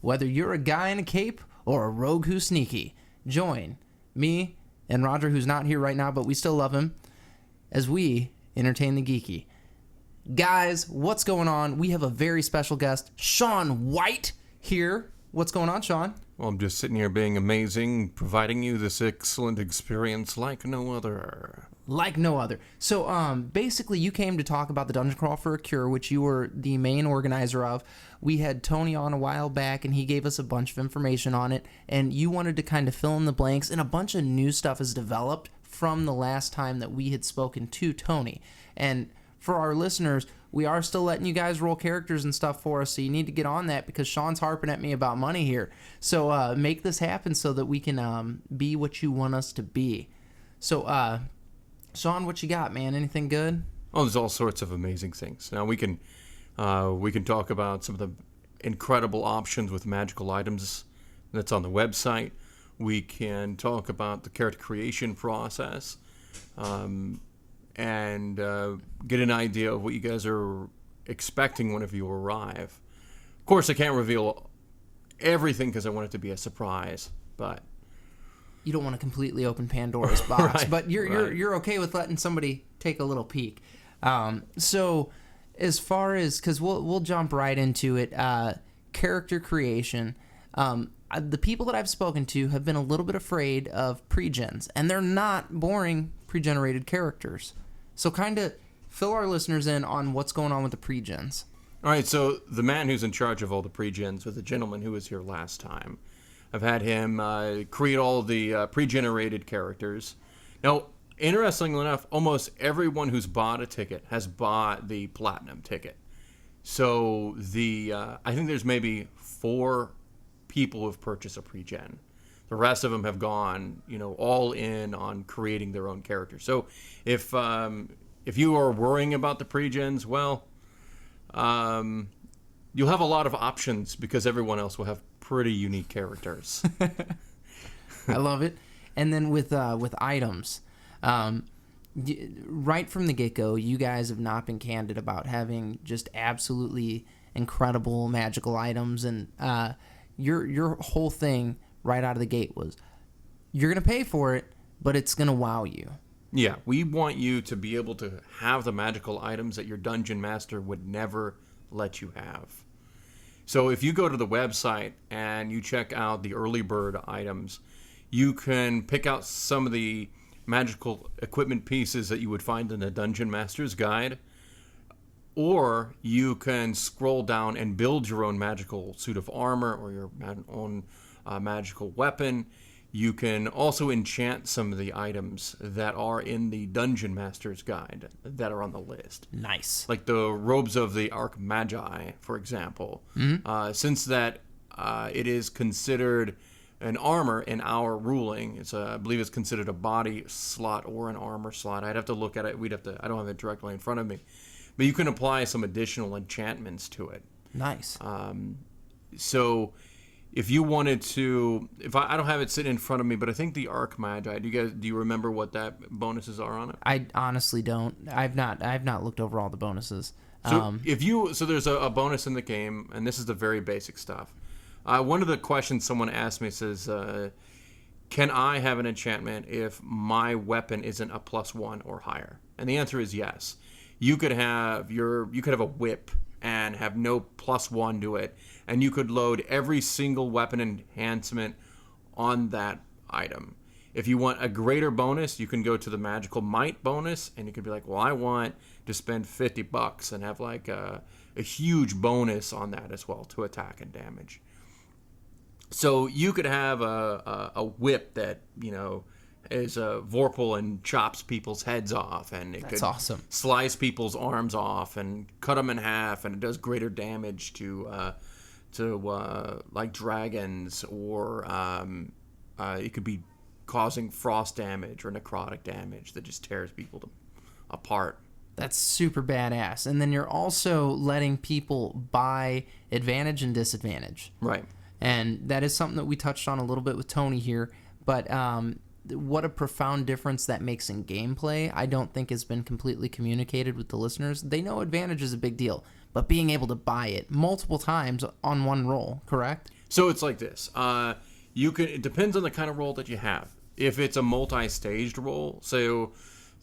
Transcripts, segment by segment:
Whether you're a guy in a cape or a rogue who's sneaky, join me and Roger, who's not here right now, but we still love him, as we entertain the geeky. Guys, what's going on? We have a very special guest, Sean White, here. What's going on, Sean? Well, I'm just sitting here being amazing, providing you this excellent experience like no other. Like no other. So, basically, you came to talk about the Dungeon Crawl for a Cure, which you were the main organizer of. We had Tony on a while back, and he gave us a bunch of information on it, and you wanted to kind of fill in the blanks, and a bunch of new stuff has developed from the last time that we had spoken to Tony. And for our listeners, we are still letting you guys roll characters and stuff for us, so you need to get on that because Sean's harping at me about money here. So make this happen so that we can be what you want us to be. So, Sean, what you got, man? Anything good? Oh, there's all sorts of amazing things. Now we can talk about some of the incredible options with magical items that's on the website. We can talk about the character creation process. And get an idea of what you guys are expecting whenever you arrive. Of course, I can't reveal everything because I want it to be a surprise, but you don't want to completely open Pandora's box, right, but you're okay with letting somebody take a little peek. So, as far as because we'll jump right into it, character creation. The people that I've spoken to have been a little bit afraid of pre-gens, and they're not boring pre-generated characters. So kind of fill our listeners in on what's going on with the pre-gens. All right, so the man who's in charge of all the pre-gens was a gentleman who was here last time. I've had him create all the pre-generated characters. Now, interestingly enough, almost everyone who's bought a ticket has bought the platinum ticket. So I think there's maybe 4 people who have purchased a pre-gen. The rest of them have gone, all in on creating their own character. So if you are worrying about the pre-gens, well, you'll have a lot of options because everyone else will have pretty unique characters. I love it. And then with items, right from the get-go, you guys have not been candid about having just absolutely incredible magical items, and your whole thing right out of the gate was you're going to pay for it, but it's going to wow you. Yeah, we want you to be able to have the magical items that your dungeon master would never let you have. So if you go to the website and you check out the early bird items, you can pick out some of the magical equipment pieces that you would find in the Dungeon Master's Guide, or you can scroll down and build your own magical suit of armor or your own magical weapon. You can also enchant some of the items that are in the Dungeon Master's Guide that are on the list. Nice. Like the robes of the Archmagi, for example. Mm-hmm. Since that it is considered an armor in our ruling, I believe it's considered a body slot or an armor slot. I'd have to look at it. I don't have it directly in front of me. But you can apply some additional enchantments to it. Nice. So if you wanted to, I don't have it sitting in front of me, but I think the Archmagi. Do you remember what that bonuses are on it? I honestly don't. I've not looked over all the bonuses. So there's a bonus in the game, and this is the very basic stuff. One of the questions someone asked me says, "Can I have an enchantment if my weapon isn't a +1 or higher?" And the answer is yes. You could have a whip and have no +1 to it, and you could load every single weapon enhancement on that item. If you want a greater bonus, you can go to the magical might bonus, and you could be like, well, I want to spend $50 and have like a huge bonus on that as well to attack and damage. So you could have a whip that, is a Vorpal and chops people's heads off, and That's awesome. Slice people's arms off and cut them in half, and it does greater damage to like dragons, or it could be causing frost damage or necrotic damage that just tears people apart. That's super badass. And then you're also letting people buy advantage and disadvantage. Right. And that is something that we touched on a little bit with Tony here, but what a profound difference that makes in gameplay, I don't think has been completely communicated with the listeners. They know advantage is a big deal, but being able to buy it multiple times on one roll, correct? So it's like this. It depends on the kind of roll that you have. If it's a multi-staged roll, so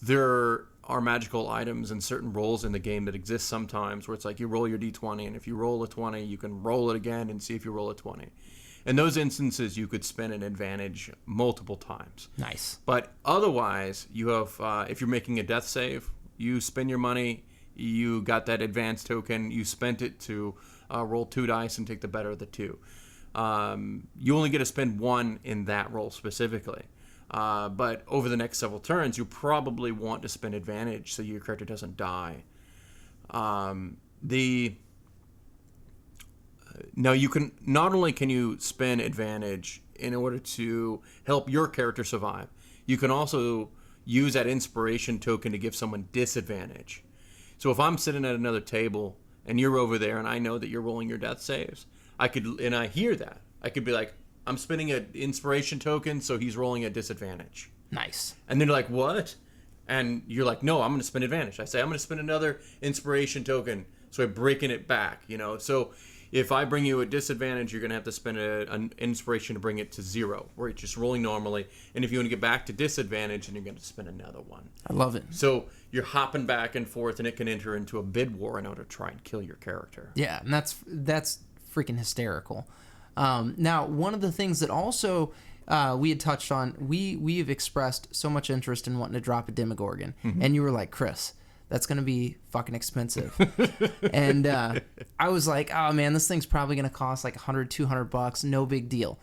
there are magical items and certain rolls in the game that exist sometimes where it's like you roll your d20, and if you roll a 20, you can roll it again and see if you roll a 20. In those instances, you could spend an advantage multiple times. Nice. But otherwise, you have if you're making a death save, you spend your money, you got that advance token, you spent it to roll 2 dice and take the better of the 2. You only get to spend 1 in that roll specifically. But over the next several turns, you probably want to spend advantage so your character doesn't die. Now you can not only can you spend advantage in order to help your character survive, you can also use that inspiration token to give someone disadvantage. So if I'm sitting at another table and you're over there and I know that you're rolling your death saves, I hear that. I could be like, I'm spending an inspiration token, so he's rolling a disadvantage. Nice. And then they're like, what? And you're like, no, I'm going to spend advantage. I say, I'm going to spend another inspiration token, so I'm breaking it back, So if I bring you a disadvantage, you're going to have to spend an inspiration to bring it to 0, where it's just rolling normally. And if you want to get back to disadvantage, then you're going to spend another one. I love it. So you're hopping back and forth, and it can enter into a bid war in order to try and kill your character. Yeah, and that's freaking hysterical. Now, one of the things that also we had touched on, we have expressed so much interest in wanting to drop a Demogorgon, and you were like, Chris, that's going to be fucking expensive. And I was like, oh man, this thing's probably going to cost like $100, $200, no big deal.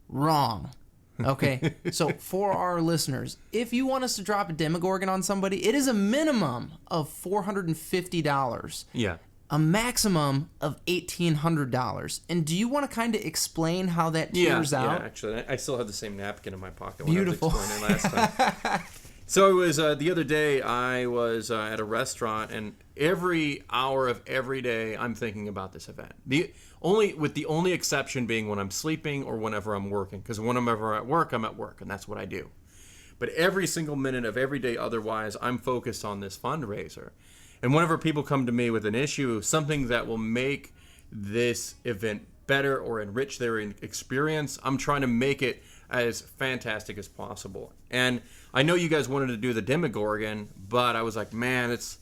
Wrong. Okay, so for our listeners, if you want us to drop a Demogorgon on somebody, it is a minimum of $450. Yeah. A maximum of $1,800. And do you want to kind of explain how that tiers out? Yeah, actually, I still have the same napkin in my pocket. Beautiful. When I was explaining last time. So it was the other day. I was at a restaurant, and every hour of every day, I'm thinking about this event. The only exception being when I'm sleeping or whenever I'm working. Because whenever I'm at work, and that's what I do. But every single minute of every day, otherwise, I'm focused on this fundraiser. And whenever people come to me with an issue, something that will make this event better or enrich their experience, I'm trying to make it as fantastic as possible. And I know you guys wanted to do the Demogorgon, but I was like, man, it's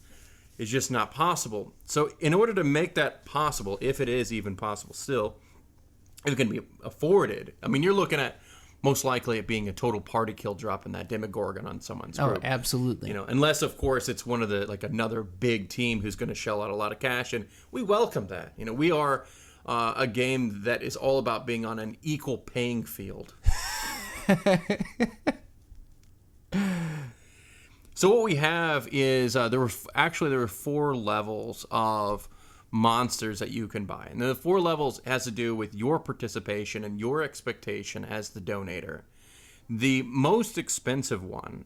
just not possible. So in order to make that possible, if it is even possible still, it can be afforded. I mean, you're looking at most likely it being a total party kill dropping that Demogorgon on someone's group. Oh, absolutely. Unless of course it's one of the another big team who's going to shell out a lot of cash, and we welcome that. We are a game that is all about being on an equal paying field. So what we have is there were 4 levels of monsters that you can buy. And the 4 levels has to do with your participation and your expectation as the donator. The most expensive one,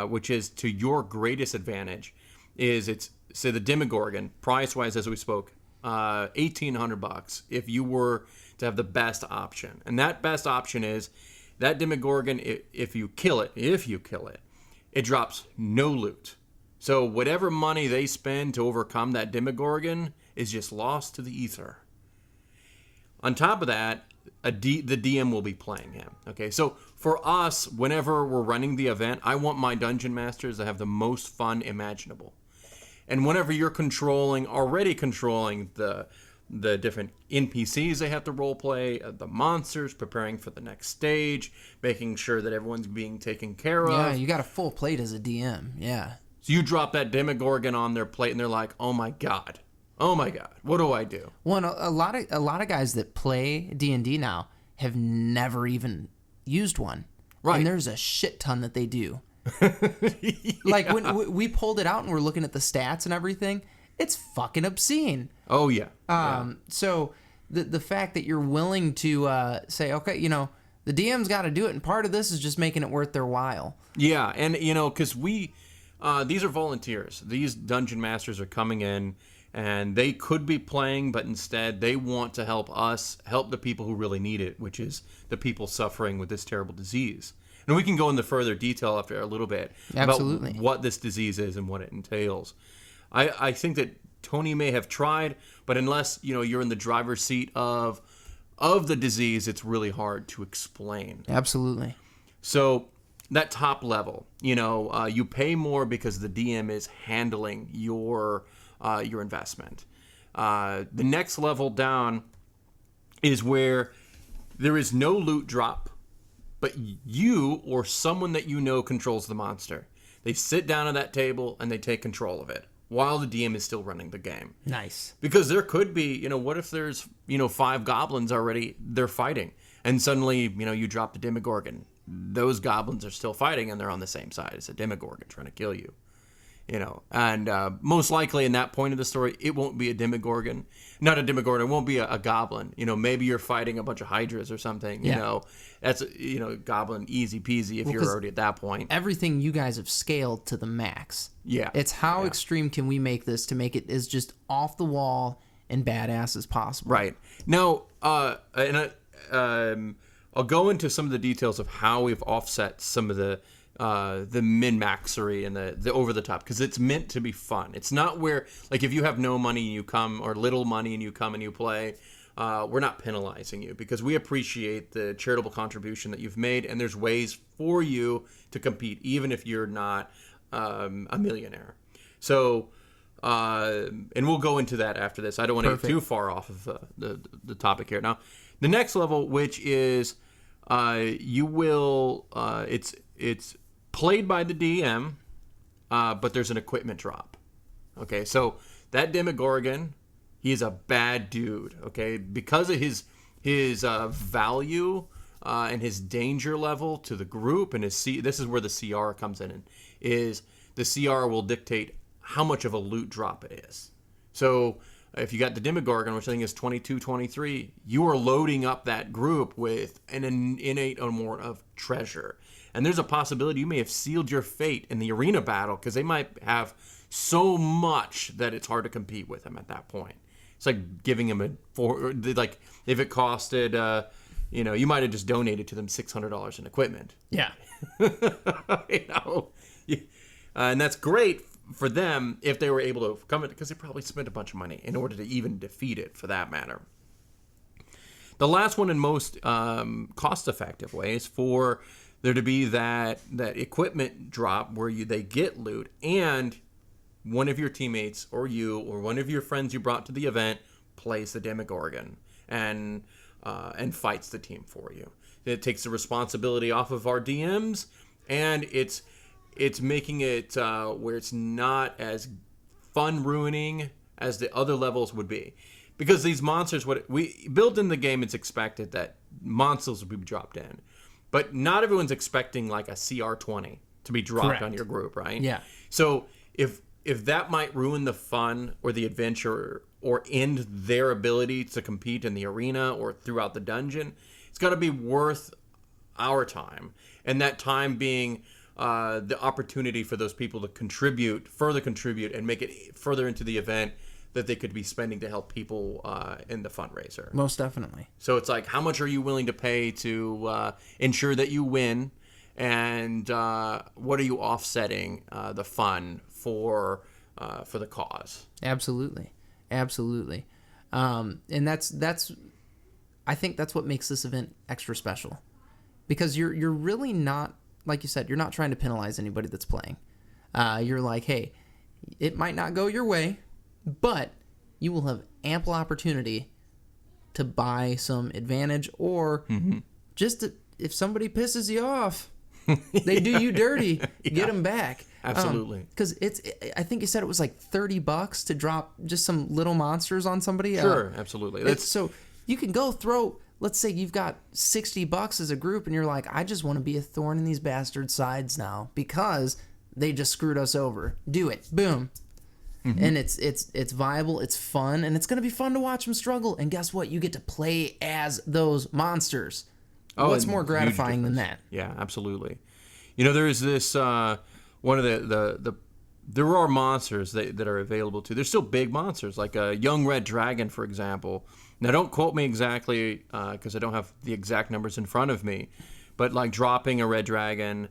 which is to your greatest advantage, is the Demogorgon, price-wise as we spoke, $1,800 if you were to have the best option. And that best option is that Demogorgon, if you kill it, it drops no loot. So whatever money they spend to overcome that Demogorgon is just lost to the ether. On top of that, the DM will be playing him. Okay, so for us, whenever we're running the event, I want my dungeon masters to have the most fun imaginable. And whenever you're already controlling the different NPCs they have to roleplay, the monsters, preparing for the next stage, making sure that everyone's being taken care of. Yeah, you got a full plate as a DM. Yeah. So you drop that Demogorgon on their plate, and they're like, "Oh my god, what do I do?" Well, a lot of guys that play D&D now have never even used one. Right. And there's a shit ton that they do. Yeah. Like when we pulled it out and we're looking at the stats and everything, it's fucking obscene. Oh yeah. So the fact that you're willing to say, okay, the DM's got to do it, and part of this is just making it worth their while. Yeah, and because these are volunteers. These dungeon masters are coming in, and they could be playing, but instead they want to help the people who really need it, which is the people suffering with this terrible disease. And we can go into further detail after a little bit Absolutely. about what this disease is and what it entails. I think that Tony may have tried, but unless you're in the driver's seat of of the disease, it's really hard to explain. Absolutely. So that top level, you pay more because the DM is handling your investment. The next level down is where there is no loot drop, but you or someone that you know controls the monster. They sit down at that table and they take control of it while the DM is still running the game. Nice. Because there could be, what if there's, 5 goblins already, they're fighting, and suddenly, you drop the Demogorgon. Those goblins are still fighting and they're on the same side as a Demogorgon trying to kill you. And most likely in that point of the story, it won't be a Demogorgon. Not a Demogorgon, it won't be a goblin. Maybe you're fighting a bunch of hydras or something. That's, goblin easy peasy if you're already at that point. Everything you guys have scaled to the max. Yeah. It's how extreme can we make this to make it as just off the wall and badass as possible. Right. Now, I'll go into some of the details of how we've offset some of the min-maxery and the over-the-top, because it's meant to be fun. It's not where, like, if you have no money and you come, or little money and you come and you play, we're not penalizing you, because we appreciate the charitable contribution that you've made, and there's ways for you to compete, even if you're not a millionaire. So, and we'll go into that after this. I don't want to get too far off of the topic here. Now, the next level, which is it's played by the DM, but there's an equipment drop. Okay, so that Demogorgon, he is a bad dude. Okay, because of his value and his danger level to the group, and this is where the CR comes in. And is the CR will dictate how much of a loot drop it is. So if you got the Demogorgon, which I think is 22, 23, you are loading up that group with an innate amount of treasure. And there's a possibility you may have sealed your fate in the arena battle, because they might have so much that it's hard to compete with them at that point. It's like giving them like if it costed, you might have just donated to them $600 in equipment. Yeah. And that's great for them if they were able to overcome it, because they probably spent a bunch of money in order to even defeat it, for that matter. The last one and most cost-effective way is for there to be that equipment drop where they get loot, and one of your teammates or you or one of your friends you brought to the event plays the Demogorgon and fights the team for you. It takes the responsibility off of our DMs, and it's making it where it's not as fun ruining as the other levels would be. Because these monsters, what we built in the game, it's expected that monsters will be dropped in. But not everyone's expecting like a CR20 to be dropped on your group, right? Yeah. So if that might ruin the fun or the adventure or end their ability to compete in the arena or throughout the dungeon, it's got to be worth our time. And that time being the opportunity for those people to further contribute, and make it further into the event that they could be spending to help people in the fundraiser. Most definitely. So it's like, how much are you willing to pay to ensure that you win, and what are you offsetting the fun for the cause? Absolutely, and that's I think that's what makes this event extra special, because you're really not, like you said, you're not trying to penalize anybody that's playing. You're like, hey, it might not go your way, but you will have ample opportunity to buy some advantage, or just if somebody pisses you off, they do you dirty, get them back. Absolutely. Because I think you said it was like $30 to drop just some little monsters on somebody. Sure, absolutely. So you can go throw, let's say you've got $60 as a group, and you're like, I just want to be a thorn in these bastards' sides now because they just screwed us over. Do it. Boom. And it's viable, it's fun, and it's going to be fun to watch them struggle. And guess what? You get to play as those monsters. What's more gratifying than that? Yeah, absolutely. There is this one of there are monsters that are available too. There's still big monsters, like a young red dragon, for example. Now, don't quote me exactly because I don't have the exact numbers in front of me, but like dropping a red dragon,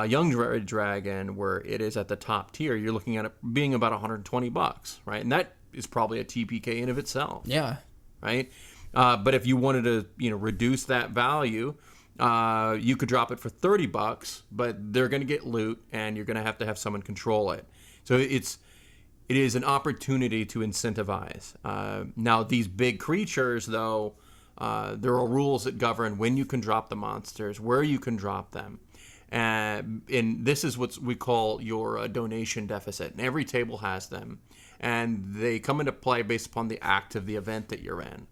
young red dragon, where it is at the top tier, you're looking at it being about $120, right? And that is probably a TPK in of itself. Yeah. Right? But if you wanted to, reduce that value, you could drop it for $30, but they're going to get loot, and you're going to have someone control it. So it is an opportunity to incentivize. Now, these big creatures, though, there are rules that govern when you can drop the monsters, where you can drop them. And this is what we call your donation deficit. And every table has them. And they come into play based upon the act of the event that you're in.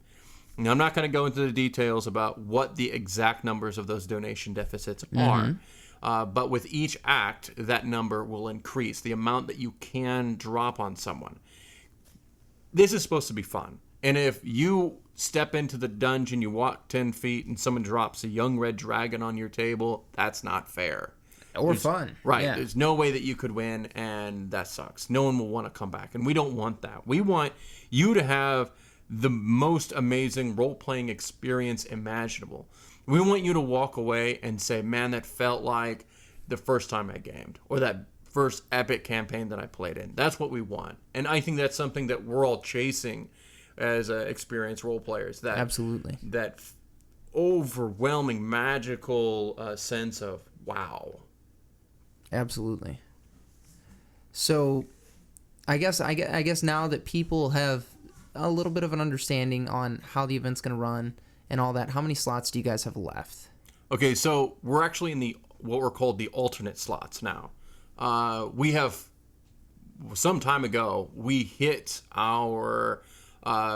Now, I'm not going to go into the details about what the exact numbers of those donation deficits are. But with each act, that number will increase, the amount that you can drop on someone. This is supposed to be fun. And if you step into the dungeon, you walk 10 feet, and someone drops a young red dragon on your table, that's not fair. Or fun. Right. Yeah. There's no way that you could win, and that sucks. No one will want to come back. And we don't want that. We want you to have the most amazing role-playing experience imaginable. We want you to walk away and say, man, that felt like the first time I gamed, or that first epic campaign that I played in. That's what we want. And I think that's something that we're all chasing as experienced role players. Absolutely. That overwhelming, magical sense of wow. Absolutely. So, I guess now that people have a little bit of an understanding on how the event's going to run and all that, how many slots do you guys have left? Okay, so we're actually in what were called the alternate slots now. We have, some time ago, we hit our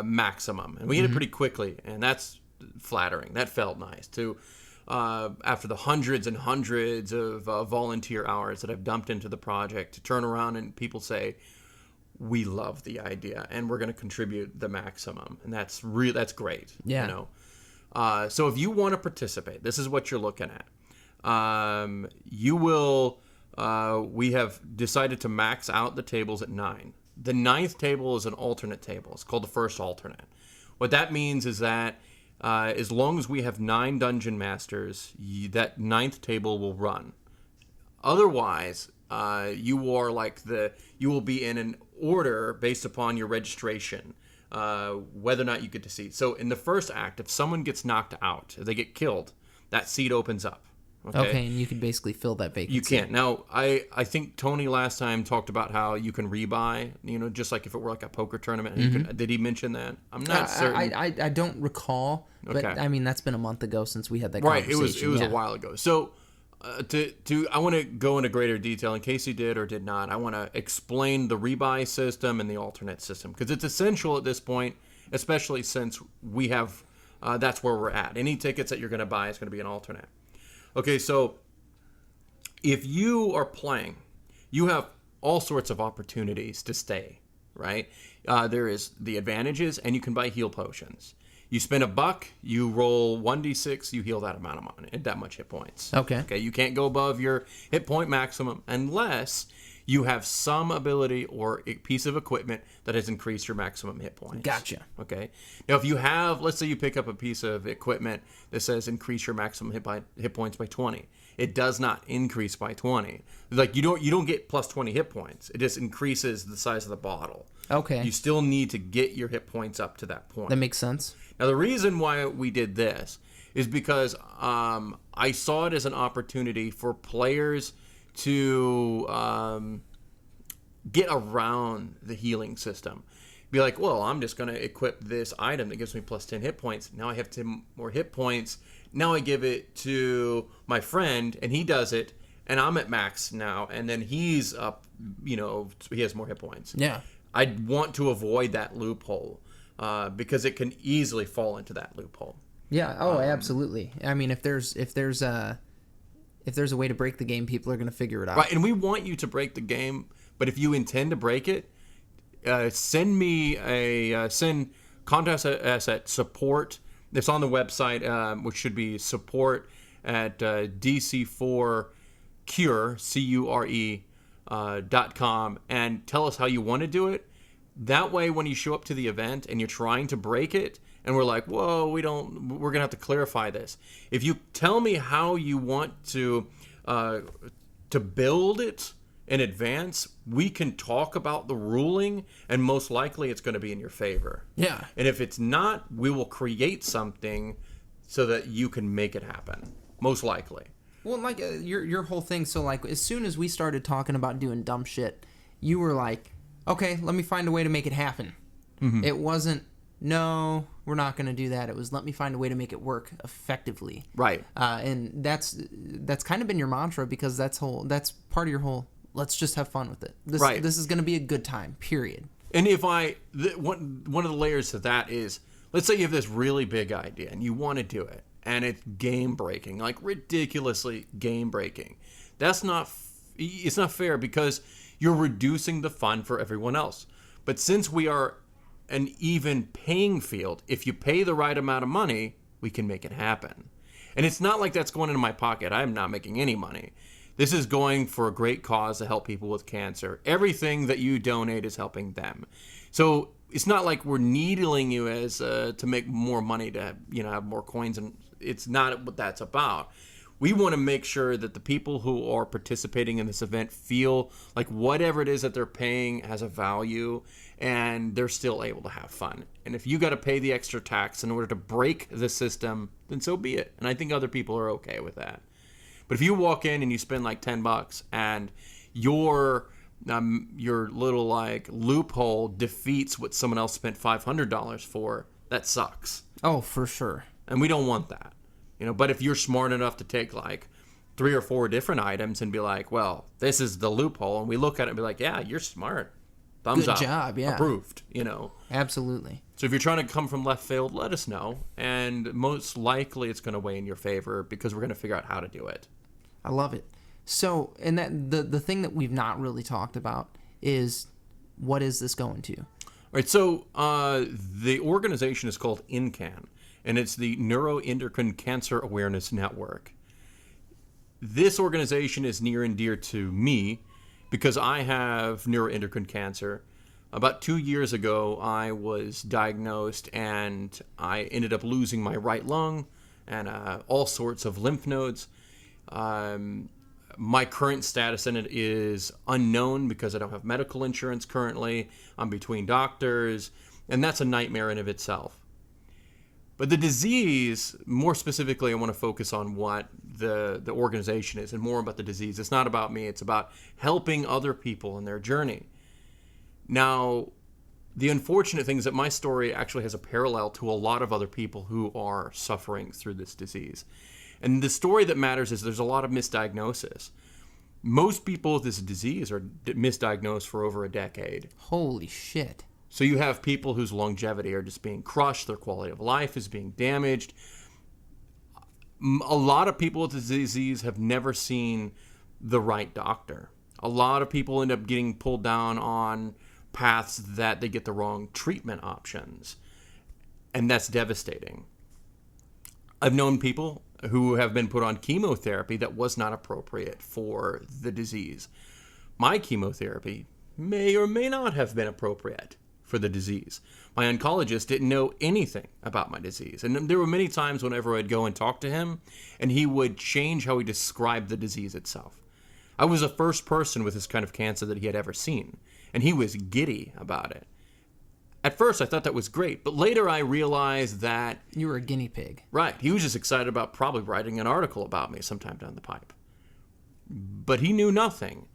maximum, and we hit it pretty quickly, and that's flattering. That felt nice too. After the hundreds and hundreds of volunteer hours that I've dumped into the project, to turn around and people say, we love the idea and we're going to contribute the maximum, and that's great. Yeah. So if you want to participate, this is what you're looking at. You will. We have decided to max out the tables at 9. The 9th table is an alternate table. It's called the first alternate. What that means is that as long as we have 9 dungeon masters, that 9th table will run. Otherwise, you will be in an order based upon your registration, whether or not you get to seat. So in the first act, if someone gets knocked out, if they get killed, that seat opens up. Okay, and you can basically fill that vacancy. You can't. Now, I think Tony last time talked about how you can rebuy, just like if it were like a poker tournament. Mm-hmm. Did he mention that? I'm not certain. I don't recall, but I mean, that's been a month ago since we had that conversation. Right, it was a while ago. So I want to go into greater detail in case he did or did not. I want to explain the rebuy system and the alternate system, because it's essential at this point, especially since we have, that's where we're at. Any tickets that you're going to buy is going to be an alternate. Okay, so if you are playing, you have all sorts of opportunities to stay, right? There is the advantages, and you can buy heal potions. You spend $1, you roll 1d6, you heal that amount of money, that much hit points. Okay, you can't go above your hit point maximum unless you have some ability or a piece of equipment that has increased your maximum hit points. Gotcha. Okay. Now, if you have, let's say you pick up a piece of equipment that says increase your maximum hit points by 20. It does not increase by 20. Like you don't get plus 20 hit points. It just increases the size of the bottle. Okay. You still need to get your hit points up to that point. That makes sense. Now, the reason why we did this is because I saw it as an opportunity for players to get around the healing system. Be like, well, I'm just going to equip this item that gives me plus 10 hit points. Now I have 10 more hit points. Now I give it to my friend, and he does it, and I'm at max now, and then he's up, he has more hit points. Yeah. I want to avoid that loophole because it can easily fall into that loophole. Yeah. Oh, absolutely. I mean, if there's a way to break the game, people are going to figure it out. Right, and we want you to break the game, but if you intend to break it, contact us at support. It's on the website, which should be support at dc4cure.com, and tell us how you want to do it. That way, when you show up to the event and you're trying to break it, and we're like, whoa, we're going to have to clarify this. If you tell me how you want to build it in advance, we can talk about the ruling, and most likely it's going to be in your favor. Yeah. And if it's not, we will create something so that you can make it happen. Most likely. Well, like your whole thing. So like, as soon as we started talking about doing dumb shit, you were like, "Okay, let me find a way to make it happen." Mm-hmm. It wasn't, "No, we're not going to do that." It was, "Let me find a way to make it work effectively." Right. And that's kind of been your mantra, because that's part of your whole. Let's just have fun with it. This is going to be a good time. Period. And if one of the layers of that is, let's say you have this really big idea and you want to do it, and it's game breaking, like ridiculously game breaking. It's not fair, because you're reducing the fun for everyone else. But since we are an even paying field, if you pay the right amount of money, we can make it happen. And it's not like that's going into my pocket. I'm not making any money. This is going for a great cause to help people with cancer. Everything that you donate is helping them. So it's not like we're needling you as to make more money to have more coins, and it's not what that's about. We want to make sure that the people who are participating in this event feel like whatever it is that they're paying has a value, and they're still able to have fun. And if you got to pay the extra tax in order to break the system, then so be it. And I think other people are okay with that. But if you walk in and you spend like $10 and your little like loophole defeats what someone else spent $500 for, that sucks. Oh, for sure. And we don't want that. But if you're smart enough to take like 3 or 4 different items and be like, well, this is the loophole, and we look at it and be like, yeah, you're smart. Thumbs up. Good job, yeah. Approved, Absolutely. So if you're trying to come from left field, let us know. And most likely it's going to weigh in your favor, because we're going to figure out how to do it. I love it. So, and that the thing that we've not really talked about is, what is this going to? All right, so the organization is called INCAN, and it's the Neuroendocrine Cancer Awareness Network. This organization is near and dear to me because I have neuroendocrine cancer. About 2 years ago, I was diagnosed, and I ended up losing my right lung and all sorts of lymph nodes. My current status in it is unknown because I don't have medical insurance currently. I'm between doctors, and that's a nightmare in of itself. But the disease, more specifically, I want to focus on what the organization is and more about the disease. It's not about me. It's about helping other people in their journey. Now, the unfortunate thing is that my story actually has a parallel to a lot of other people who are suffering through this disease. And the story that matters is there's a lot of misdiagnosis. Most people with this disease are misdiagnosed for over a decade. Holy shit. So you have people whose longevity are just being crushed, their quality of life is being damaged. A lot of people with this disease have never seen the right doctor. A lot of people end up getting pulled down on paths that they get the wrong treatment options. And that's devastating. I've known people who have been put on chemotherapy that was not appropriate for the disease. My chemotherapy may or may not have been appropriate for the disease. My oncologist didn't know anything about my disease. And there were many times whenever I'd go and talk to him, and he would change how he described the disease itself. I was the first person with this kind of cancer that he had ever seen, and he was giddy about it. At first, I thought that was great, but later I realized that... You were a guinea pig. Right. He was just excited about probably writing an article about me sometime down the pipe. But he knew nothing.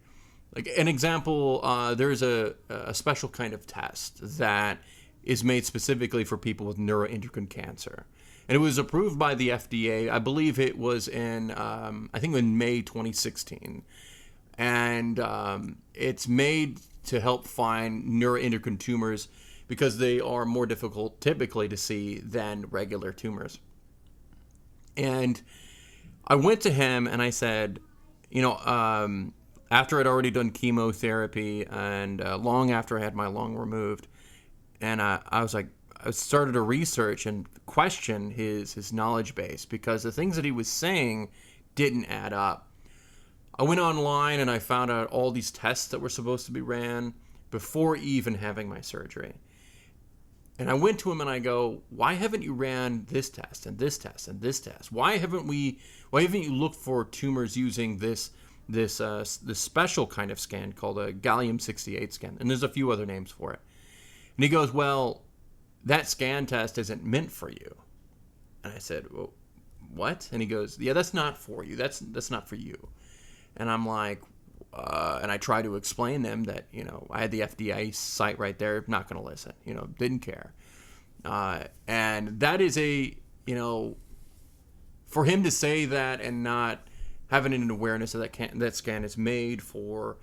Like an example, there's a special kind of test that is made specifically for people with neuroendocrine cancer. And it was approved by the FDA. I believe it was in May 2016. And it's made to help find neuroendocrine tumors because they are more difficult typically to see than regular tumors. And I went to him and I said, after I'd already done chemotherapy and long after I had my lung removed, and I was like, I started to research and question his knowledge base because the things that he was saying didn't add up. I went online and I found out all these tests that were supposed to be ran before even having my surgery. And I went to him and I go, why haven't you ran this test and this test and this test? Why haven't you looked for tumors using this this special kind of scan called a gallium-68 scan, and there's a few other names for it. And he goes, well, that scan test isn't meant for you. And I said, well, what? And he goes, yeah, that's not for you. That's not for you. And I'm like, and I try to explain them that, I had the FDA site right there, not going to listen, didn't care. And that is for him to say that and not having an awareness of that scan is made for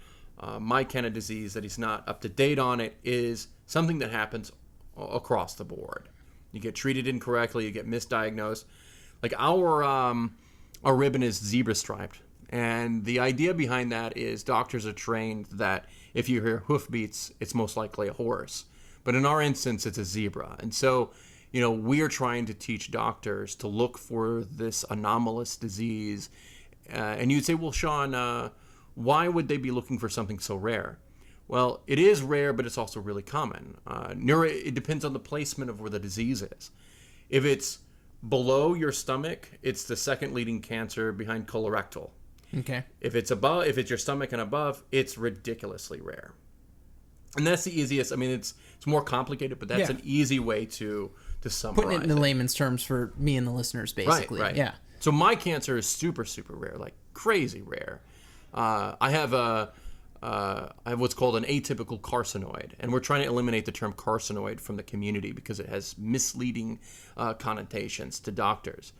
my kind of disease, that he's not up to date on it, is something that happens across the board. You get treated incorrectly, you get misdiagnosed. Like our ribbon is zebra striped. And the idea behind that is doctors are trained that if you hear hoofbeats, it's most likely a horse. But in our instance, it's a zebra. And so, we are trying to teach doctors to look for this anomalous disease. And you'd say, well, Sean, why would they be looking for something so rare? Well, it is rare, but it's also really common. It depends on the placement of where the disease is. If it's below your stomach, it's the second leading cancer behind colorectal. Okay. If it's your stomach and above, it's ridiculously rare. And that's the easiest. I mean, it's more complicated, but that's an easy way to summarize. Putting it into layman's terms for me and the listeners, basically. Right. Yeah. So my cancer is super, super rare, like crazy rare. I have what's called an atypical carcinoid, and we're trying to eliminate the term carcinoid from the community because it has misleading connotations to doctors.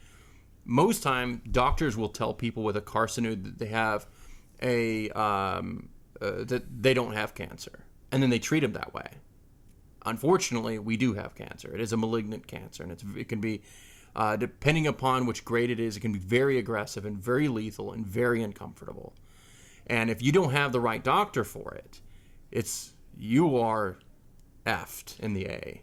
Most time, doctors will tell people with a carcinoid that they have that they don't have cancer, and then they treat them that way. Unfortunately, we do have cancer. It is a malignant cancer, and it can be, depending upon which grade it is, it can be very aggressive and very lethal and very uncomfortable. And if you don't have the right doctor for it, you are effed in the A.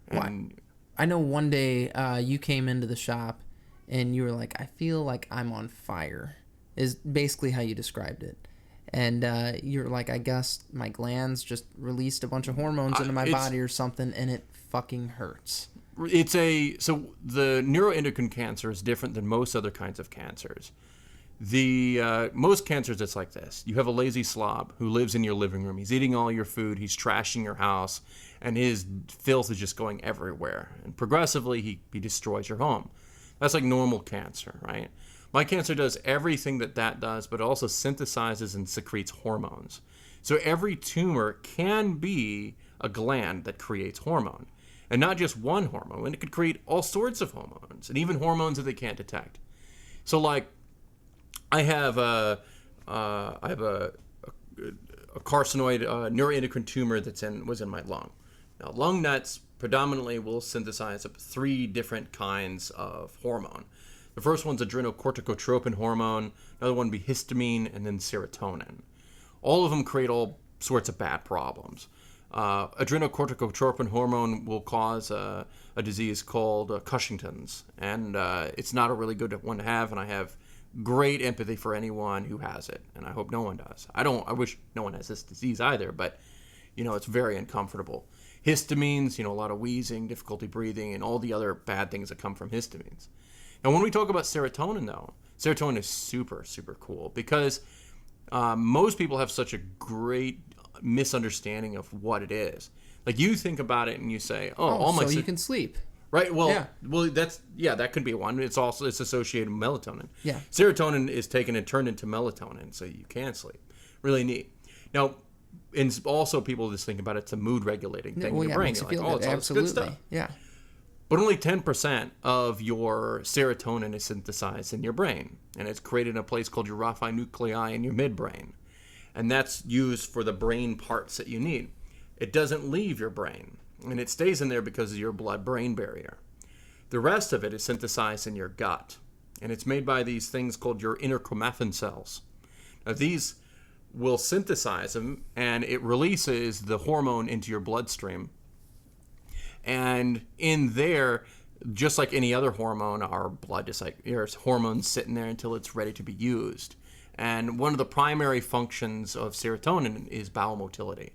And I know one day you came into the shop and you were like, I feel like I'm on fire, is basically how you described it. And you're like, I guess my glands just released a bunch of hormones into my body or something, and it fucking hurts. So the neuroendocrine cancer is different than most other kinds of cancers. Most cancers, it's like this. You have a lazy slob who lives in your living room. He's eating all your food. He's trashing your house, and his filth is just going everywhere. And progressively, he destroys your home. That's like normal cancer, right? My cancer does everything that does, but it also synthesizes and secretes hormones. So every tumor can be a gland that creates hormone, and not just one hormone. And it could create all sorts of hormones, and even hormones that they can't detect. So, like, I have a carcinoid neuroendocrine tumor was in my lung. Now, lung nuts predominantly will synthesize up 3 different kinds of hormone. The first one's adrenocorticotropin hormone, another one would be histamine, and then serotonin. All of them create all sorts of bad problems. Adrenocorticotropin hormone will cause a disease called Cushington's, and it's not a really good one to have, and I have great empathy for anyone who has it, and I hope no one does. I wish no one has this disease either, but it's very uncomfortable. Histamines, a lot of wheezing, difficulty breathing, and all the other bad things that come from histamines. Now, when we talk about serotonin, though, serotonin is super, super cool because most people have such a great misunderstanding of what it is. Like, you think about it and you say, so you can sleep. Right. Well, that could be one. It's associated with melatonin. Yeah. Serotonin is taken and turned into melatonin, so you can sleep. Really neat. Now, and also people just think about it's a mood regulating thing in your brain. You're like, it's absolutely good stuff. Yeah. But only 10% of your serotonin is synthesized in your brain, and it's created in a place called your raphe nuclei in your midbrain, and that's used for the brain parts that you need. It doesn't leave your brain, and it stays in there because of your blood-brain barrier. The rest of it is synthesized in your gut, and it's made by these things called your interchromaffin cells. Now, these will synthesize them, and it releases the hormone into your bloodstream. And in there, just like any other hormone, our blood, just like there's hormones sitting there until it's ready to be used. And one of the primary functions of serotonin is bowel motility.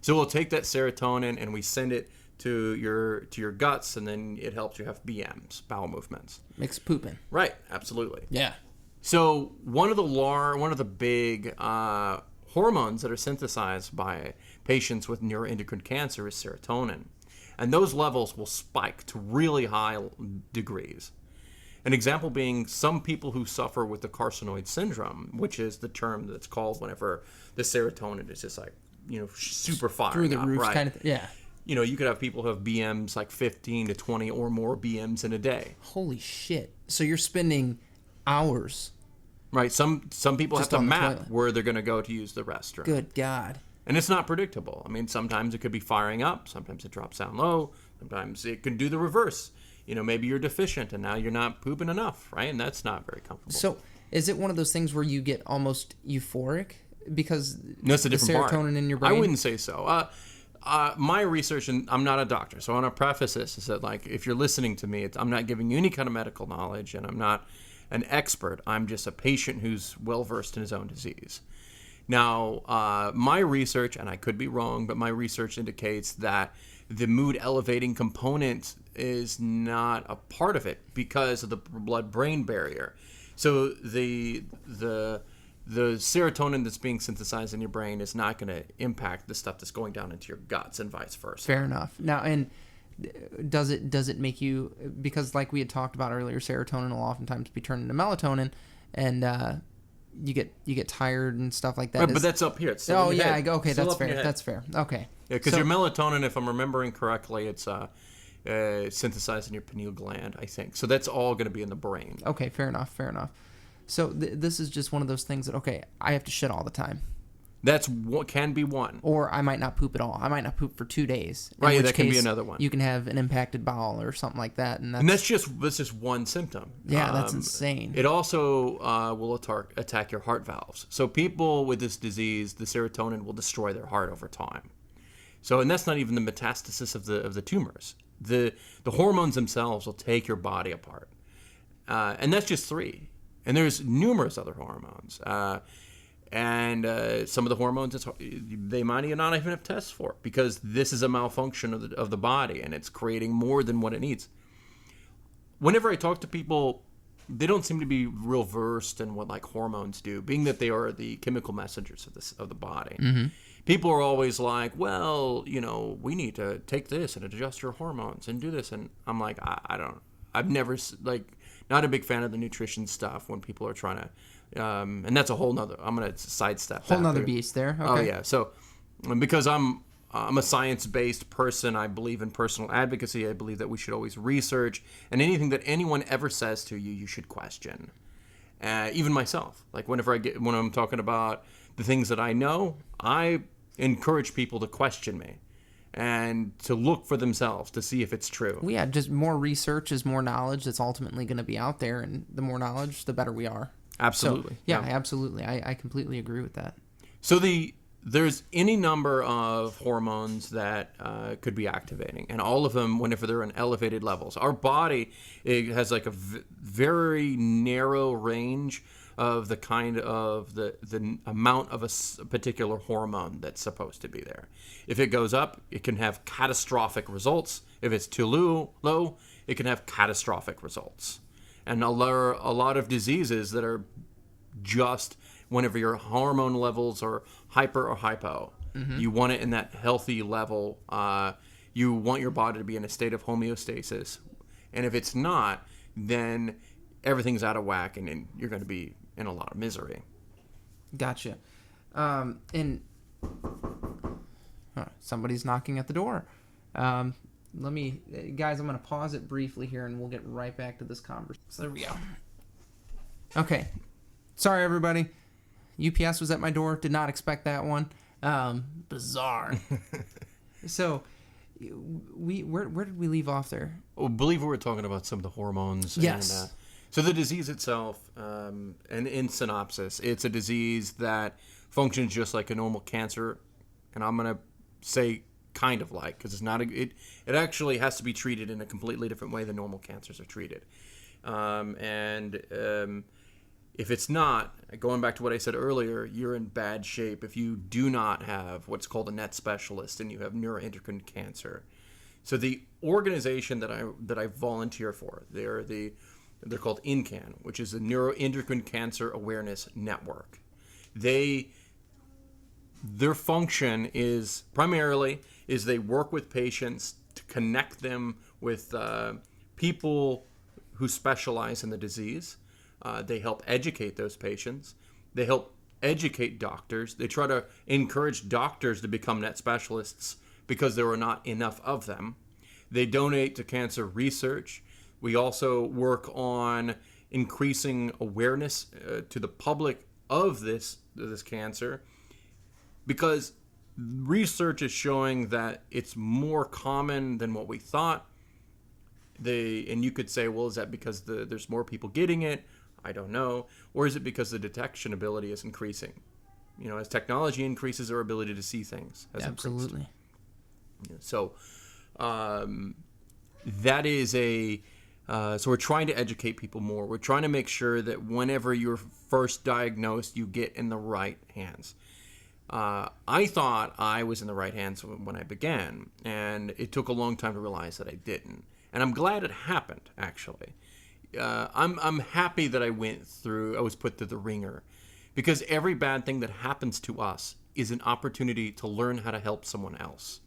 So we'll take that serotonin and we send it to your guts, and then it helps you have BMs, bowel movements. Makes pooping. Right, absolutely. Yeah. So one of the big hormones that are synthesized by patients with neuroendocrine cancer is serotonin. And those levels will spike to really high degrees. An example being some people who suffer with the carcinoid syndrome, which is the term that's called whenever the serotonin is just like, super firing Through the up, roof right? kind of yeah. You could have people who have BMs like 15 to 20 or more BMs in a day. Holy shit. So you're spending hours. Right. Some people Just have to on the map toilet. where they're going to go to use the restroom. Good God. And it's not predictable. I mean, sometimes it could be firing up. Sometimes it drops down low. Sometimes it can do the reverse. Maybe you're deficient and now you're not pooping enough, right? And that's not very comfortable. So is it one of those things where you get almost euphoric because That's a the different serotonin part. in your brain? I wouldn't say so. My research, and I'm not a doctor, so I want to preface this, is that, like, if you're listening to me, I'm not giving you any kind of medical knowledge, and I'm not an expert. I'm just a patient who's well-versed in his own disease. Now, my research, and I could be wrong, but my research indicates that the mood-elevating component is not a part of it because of the blood-brain barrier. So the serotonin that's being synthesized in your brain is not going to impact the stuff that's going down into your guts and vice versa. Fair enough. Now, and does it make you, because like we had talked about earlier, serotonin will oftentimes be turned into melatonin, and you get tired and stuff like that. Right, but that's up here. It's still Oh in your yeah, head. okay, Still that's up in your fair. head. That's fair. Okay. Yeah, because So- your melatonin, if I'm remembering correctly, it's synthesized in your pineal gland, I think. So that's all going to be in the brain. Okay, fair enough. So this is just one of those things that, okay, I have to shit all the time. That's what can be one. Or I might not poop at all. I might not poop for 2 days. In Right, which that can be case another one. You can have an impacted bowel or something like that. And That's just one symptom. Yeah, that's insane. It also will attack your heart valves. So people with this disease, the serotonin will destroy their heart over time. So, and that's not even the metastasis of the tumors. The hormones themselves will take your body apart. And that's just 3. And there's numerous other hormones. And some of the hormones, they might not even have tests for, because this is a malfunction of the body, and it's creating more than what it needs. Whenever I talk to people, they don't seem to be real versed in what like hormones do, being that they are the chemical messengers of the body. Mm-hmm. People are always like, well, we need to take this and adjust your hormones and do this. And I'm like, I've never, not a big fan of the nutrition stuff when people are trying to, and that's a whole nother, I'm going to sidestep that. Whole nother beast there. Okay. Oh, yeah. So, because I'm a science-based person, I believe in personal advocacy. I believe that we should always research, and anything that anyone ever says to you, you should question. Even myself. Like, when I'm talking about the things that I know, I encourage people to question me and to look for themselves to see if it's true. Well, yeah, just more research is more knowledge that's ultimately going to be out there, and the more knowledge, the better we are. Absolutely. So, yeah, absolutely. I completely agree with that. So there's any number of hormones that could be activating, and all of them, whenever they're in elevated levels. Our body, it has like a very narrow range of the kind of the amount of a particular hormone that's supposed to be there. If it goes up, it can have catastrophic results. If it's too low, it can have catastrophic results. And a lot of diseases that are just whenever your hormone levels are hyper or hypo, you want it in that healthy level. You want your body to be in a state of homeostasis. And if it's not, then everything's out of whack and you're going to be in a lot of misery. Gotcha. And somebody's knocking at the door. Guys, I'm going to pause it briefly here and we'll get right back to this conversation. So there we go. Okay. Sorry, everybody. UPS was at my door. Did not expect that one. Bizarre. So, where did we leave off there? I believe we were talking about some of the hormones. Yes. And, so the disease itself, and in synopsis, it's a disease that functions just like a normal cancer. And I'm going to say kind of like, because it's not it actually has to be treated in a completely different way than normal cancers are treated. If it's not, going back to what I said earlier, you're in bad shape if you do not have what's called a NET specialist and you have neuroendocrine cancer. So the organization that I volunteer for, they're the They're called NCAN, which is the Neuroendocrine Cancer Awareness Network. Their function is primarily they work with patients to connect them with people who specialize in the disease. They help educate those patients. They help educate doctors. They try to encourage doctors to become NET specialists because there are not enough of them. They donate to cancer research. We also work on increasing awareness to the public of this cancer, because research is showing that it's more common than what we thought. And you could say, well, is that because there's more people getting it? I don't know. Or is it because the detection ability is increasing? As technology increases, our ability to see things has Absolutely. increased. So that is so we're trying to educate people more. We're trying to make sure that whenever you're first diagnosed, you get in the right hands. I thought I was in the right hands when I began, and it took a long time to realize that I didn't. And I'm glad it happened, actually. I'm happy that I was put through the ringer, because every bad thing that happens to us is an opportunity to learn how to help someone else.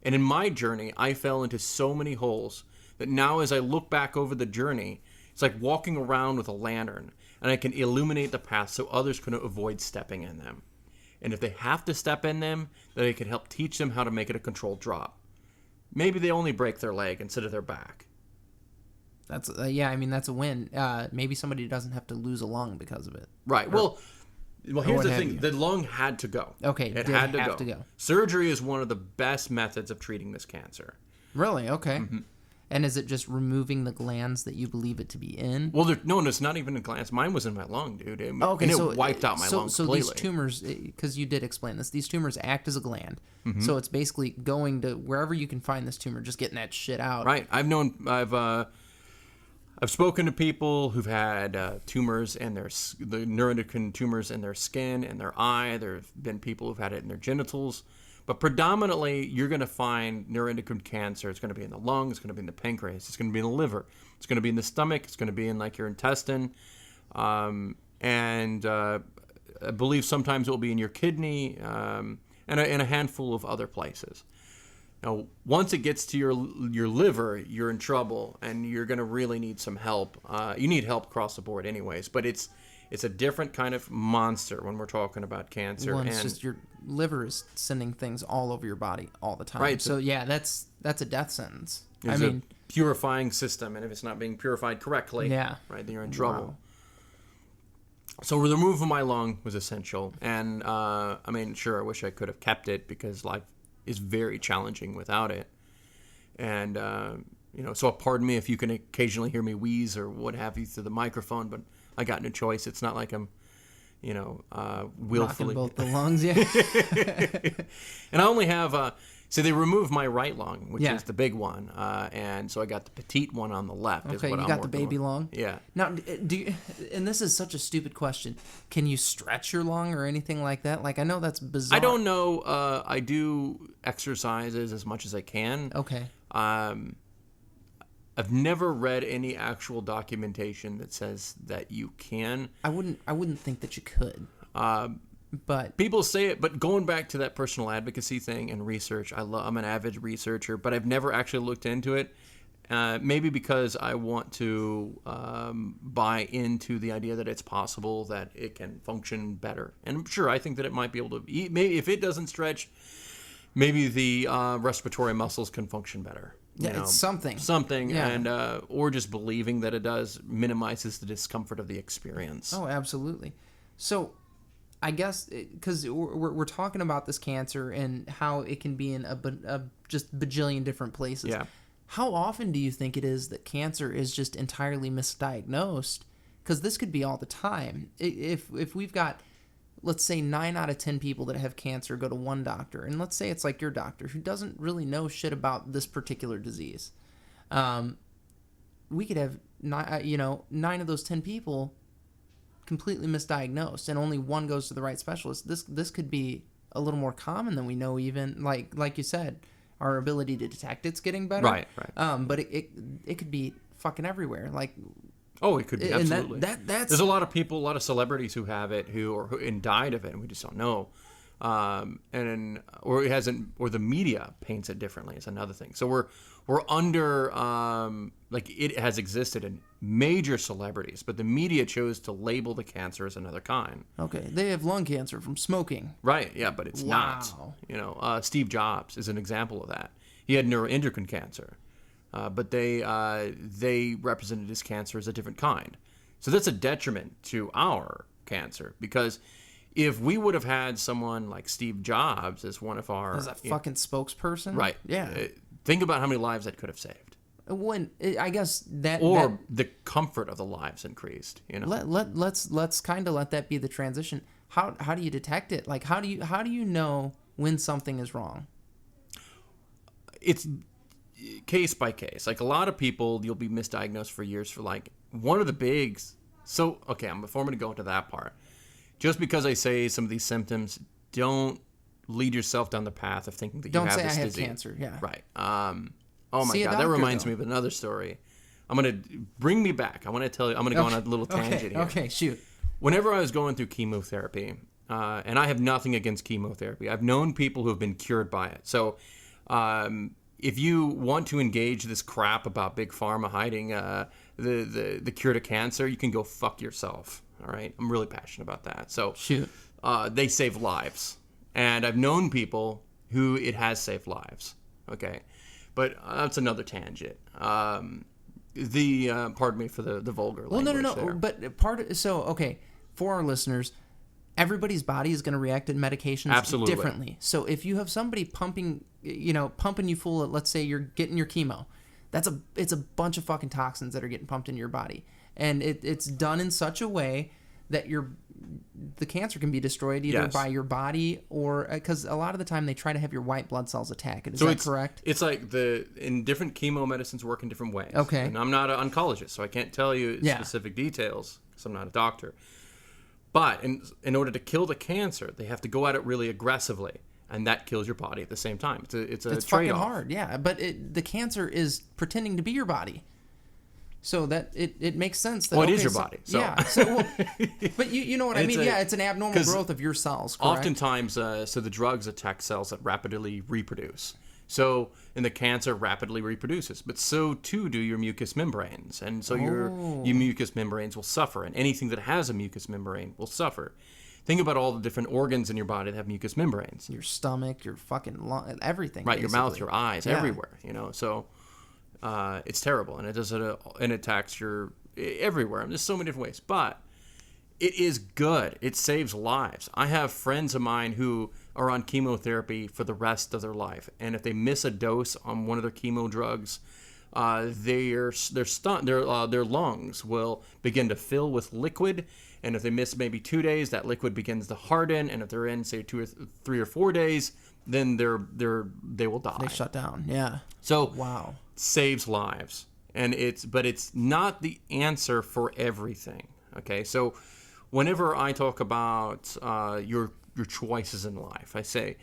And in my journey, I fell into so many holes that now as I look back over the journey, it's like walking around with a lantern, and I can illuminate the path so others can avoid stepping in them. And if they have to step in them, then I can help teach them how to make it a controlled drop. Maybe they only break their leg instead of their back. That's that's a win. Maybe somebody doesn't have to lose a lung because of it. Right. Well, here's the thing. The lung had to go. Okay. It had to go. Surgery is one of the best methods of treating this cancer. Really? Okay. Mm-hmm. And is it just removing the glands that you believe it to be in? Well, it's not even a glands. Mine was in my lung, dude. And it wiped out my lung completely. So these tumors, because you did explain this, these tumors act as a gland. Mm-hmm. So it's basically going to wherever you can find this tumor, just getting that shit out. Right. I've spoken to people who've had tumors in the neuroendocrine tumors in their skin, in their eye. There have been people who've had it in their genitals. But predominantly, you're going to find neuroendocrine cancer. It's going to be in the lung. It's going to be in the pancreas. It's going to be in the liver. It's going to be in the stomach. It's going to be in your intestine. And I believe sometimes it will be in your kidney and a handful of other places. Now, once it gets to your liver, you're in trouble, and you're going to really need some help. You need help across the board anyways, but it's a different kind of monster when we're talking about cancer. Well, it's just your liver is sending things all over your body all the time. Right. So yeah, that's a death sentence. It's a purifying system, and if it's not being purified correctly, right, then you're in trouble. Wow. So the removal of my lung was essential, and sure, I wish I could have kept it because life is very challenging without it. And so pardon me if you can occasionally hear me wheeze or what have you through the microphone, but I got no choice. It's not like I'm, willfully. Knocking both the lungs, yeah. And I only have, they removed my right lung, which is the big one. And so I got the petite one on the left. Okay, you got the baby lung? Yeah. Now, and this is such a stupid question. Can you stretch your lung or anything like that? Like, I know that's bizarre. I don't know. I do exercises as much as I can. Okay. I've never read any actual documentation that says that you can. I wouldn't think that you could. But people say it. But going back to that personal advocacy thing and research, I'm an avid researcher, but I've never actually looked into it. Maybe because I want to buy into the idea that it's possible that it can function better. And sure, I think that it might be able to. Maybe if it doesn't stretch, maybe the respiratory muscles can function better. It's something. Yeah. And or just believing that it does minimizes the discomfort of the experience. Oh, absolutely. So, I guess because we're talking about this cancer and how it can be in a just bajillion different places. Yeah. How often do you think it is that cancer is just entirely misdiagnosed? Because this could be all the time. If we've got, let's say 9 out of 10 people that have cancer go to one doctor, and let's say it's like your doctor who doesn't really know shit about this particular disease. We could have 9 of those 10 people completely misdiagnosed, and only one goes to the right specialist. This could be a little more common than we know. Even like you said, our ability to detect it's getting better. Right. But it could be fucking everywhere. Like Oh, it could be, And absolutely. that's There's a lot of people, a lot of celebrities who have it and died of it, and we just don't know. Or it hasn't, or the media paints it differently. It's another thing. So we're under like it has existed in major celebrities, but the media chose to label the cancer as another kind. Okay, they have lung cancer from smoking. Right? Yeah, but it's not. You know, Steve Jobs is an example of that. He had neuroendocrine cancer, but they represented his cancer as a different kind. So that's a detriment to our cancer, because if we would have had someone like Steve Jobs as one of our... As a fucking spokesperson? Right. Yeah. Think about how many lives that could have saved. I guess that... Or the comfort of the lives increased, you know? Let's kind of let that be the transition. How do you detect it? Like, how do you know when something is wrong? It's case by case. Like, a lot of people, you'll be misdiagnosed for years for, like, one of the bigs... So, okay, before I'm going to go into that part... Just because I say some of these symptoms, don't lead yourself down the path of thinking that you have this disease. Don't say I have cancer, yeah. Right. Oh my God, that reminds me of another story. I'm going to bring me back. I want to tell you, I'm going to go on a little tangent here. Okay, shoot. Whenever I was going through chemotherapy, and I have nothing against chemotherapy, I've known people who have been cured by it. So if you want to engage this crap about Big Pharma hiding the cure to cancer, you can go fuck yourself. All right, I'm really passionate about that. So, shoot, they save lives, and I've known people who it has saved lives. Okay, but that's another tangent. Pardon me for the vulgar language. Well, no. There. But okay, for our listeners, everybody's body is going to react to medications Absolutely. differently. So if you have somebody pumping you full of, let's say you're getting your chemo, it's a bunch of fucking toxins that are getting pumped into your body. And it's done in such a way that the cancer can be destroyed either by your body or because a lot of the time they try to have your white blood cells attack it. Is that correct? It's like in different chemo medicines work in different ways. Okay. And I'm not an oncologist, so I can't tell you specific details because I'm not a doctor. But in order to kill the cancer, they have to go at it really aggressively, and that kills your body at the same time. It's trade-off. Fucking hard, yeah. But the cancer is pretending to be your body. So that it makes sense. That, it is your body. So. Yeah. But you know what I mean? Yeah, it's an abnormal growth of your cells, correct? Oftentimes, so the drugs attack cells that rapidly reproduce. So, and the cancer rapidly reproduces. But so, too, do your mucous membranes. And so your mucous membranes will suffer. And anything that has a mucous membrane will suffer. Think about all the different organs in your body that have mucous membranes. Your stomach, your fucking lung, everything. Right, basically. your mouth, your eyes, everywhere. You know, so... it's terrible, and it attacks your everywhere. There's so many different ways, but it is good. It saves lives. I have friends of mine who are on chemotherapy for the rest of their life, and if they miss a dose on one of their chemo drugs, their lungs will begin to fill with liquid, and if they miss maybe 2 days, that liquid begins to harden, and if they're in say 2 or 3 or 4 days, then they will die. They shut down. Yeah. So wow. Saves lives, and it's not the answer for everything. Okay, so whenever I talk about your choices in life, I say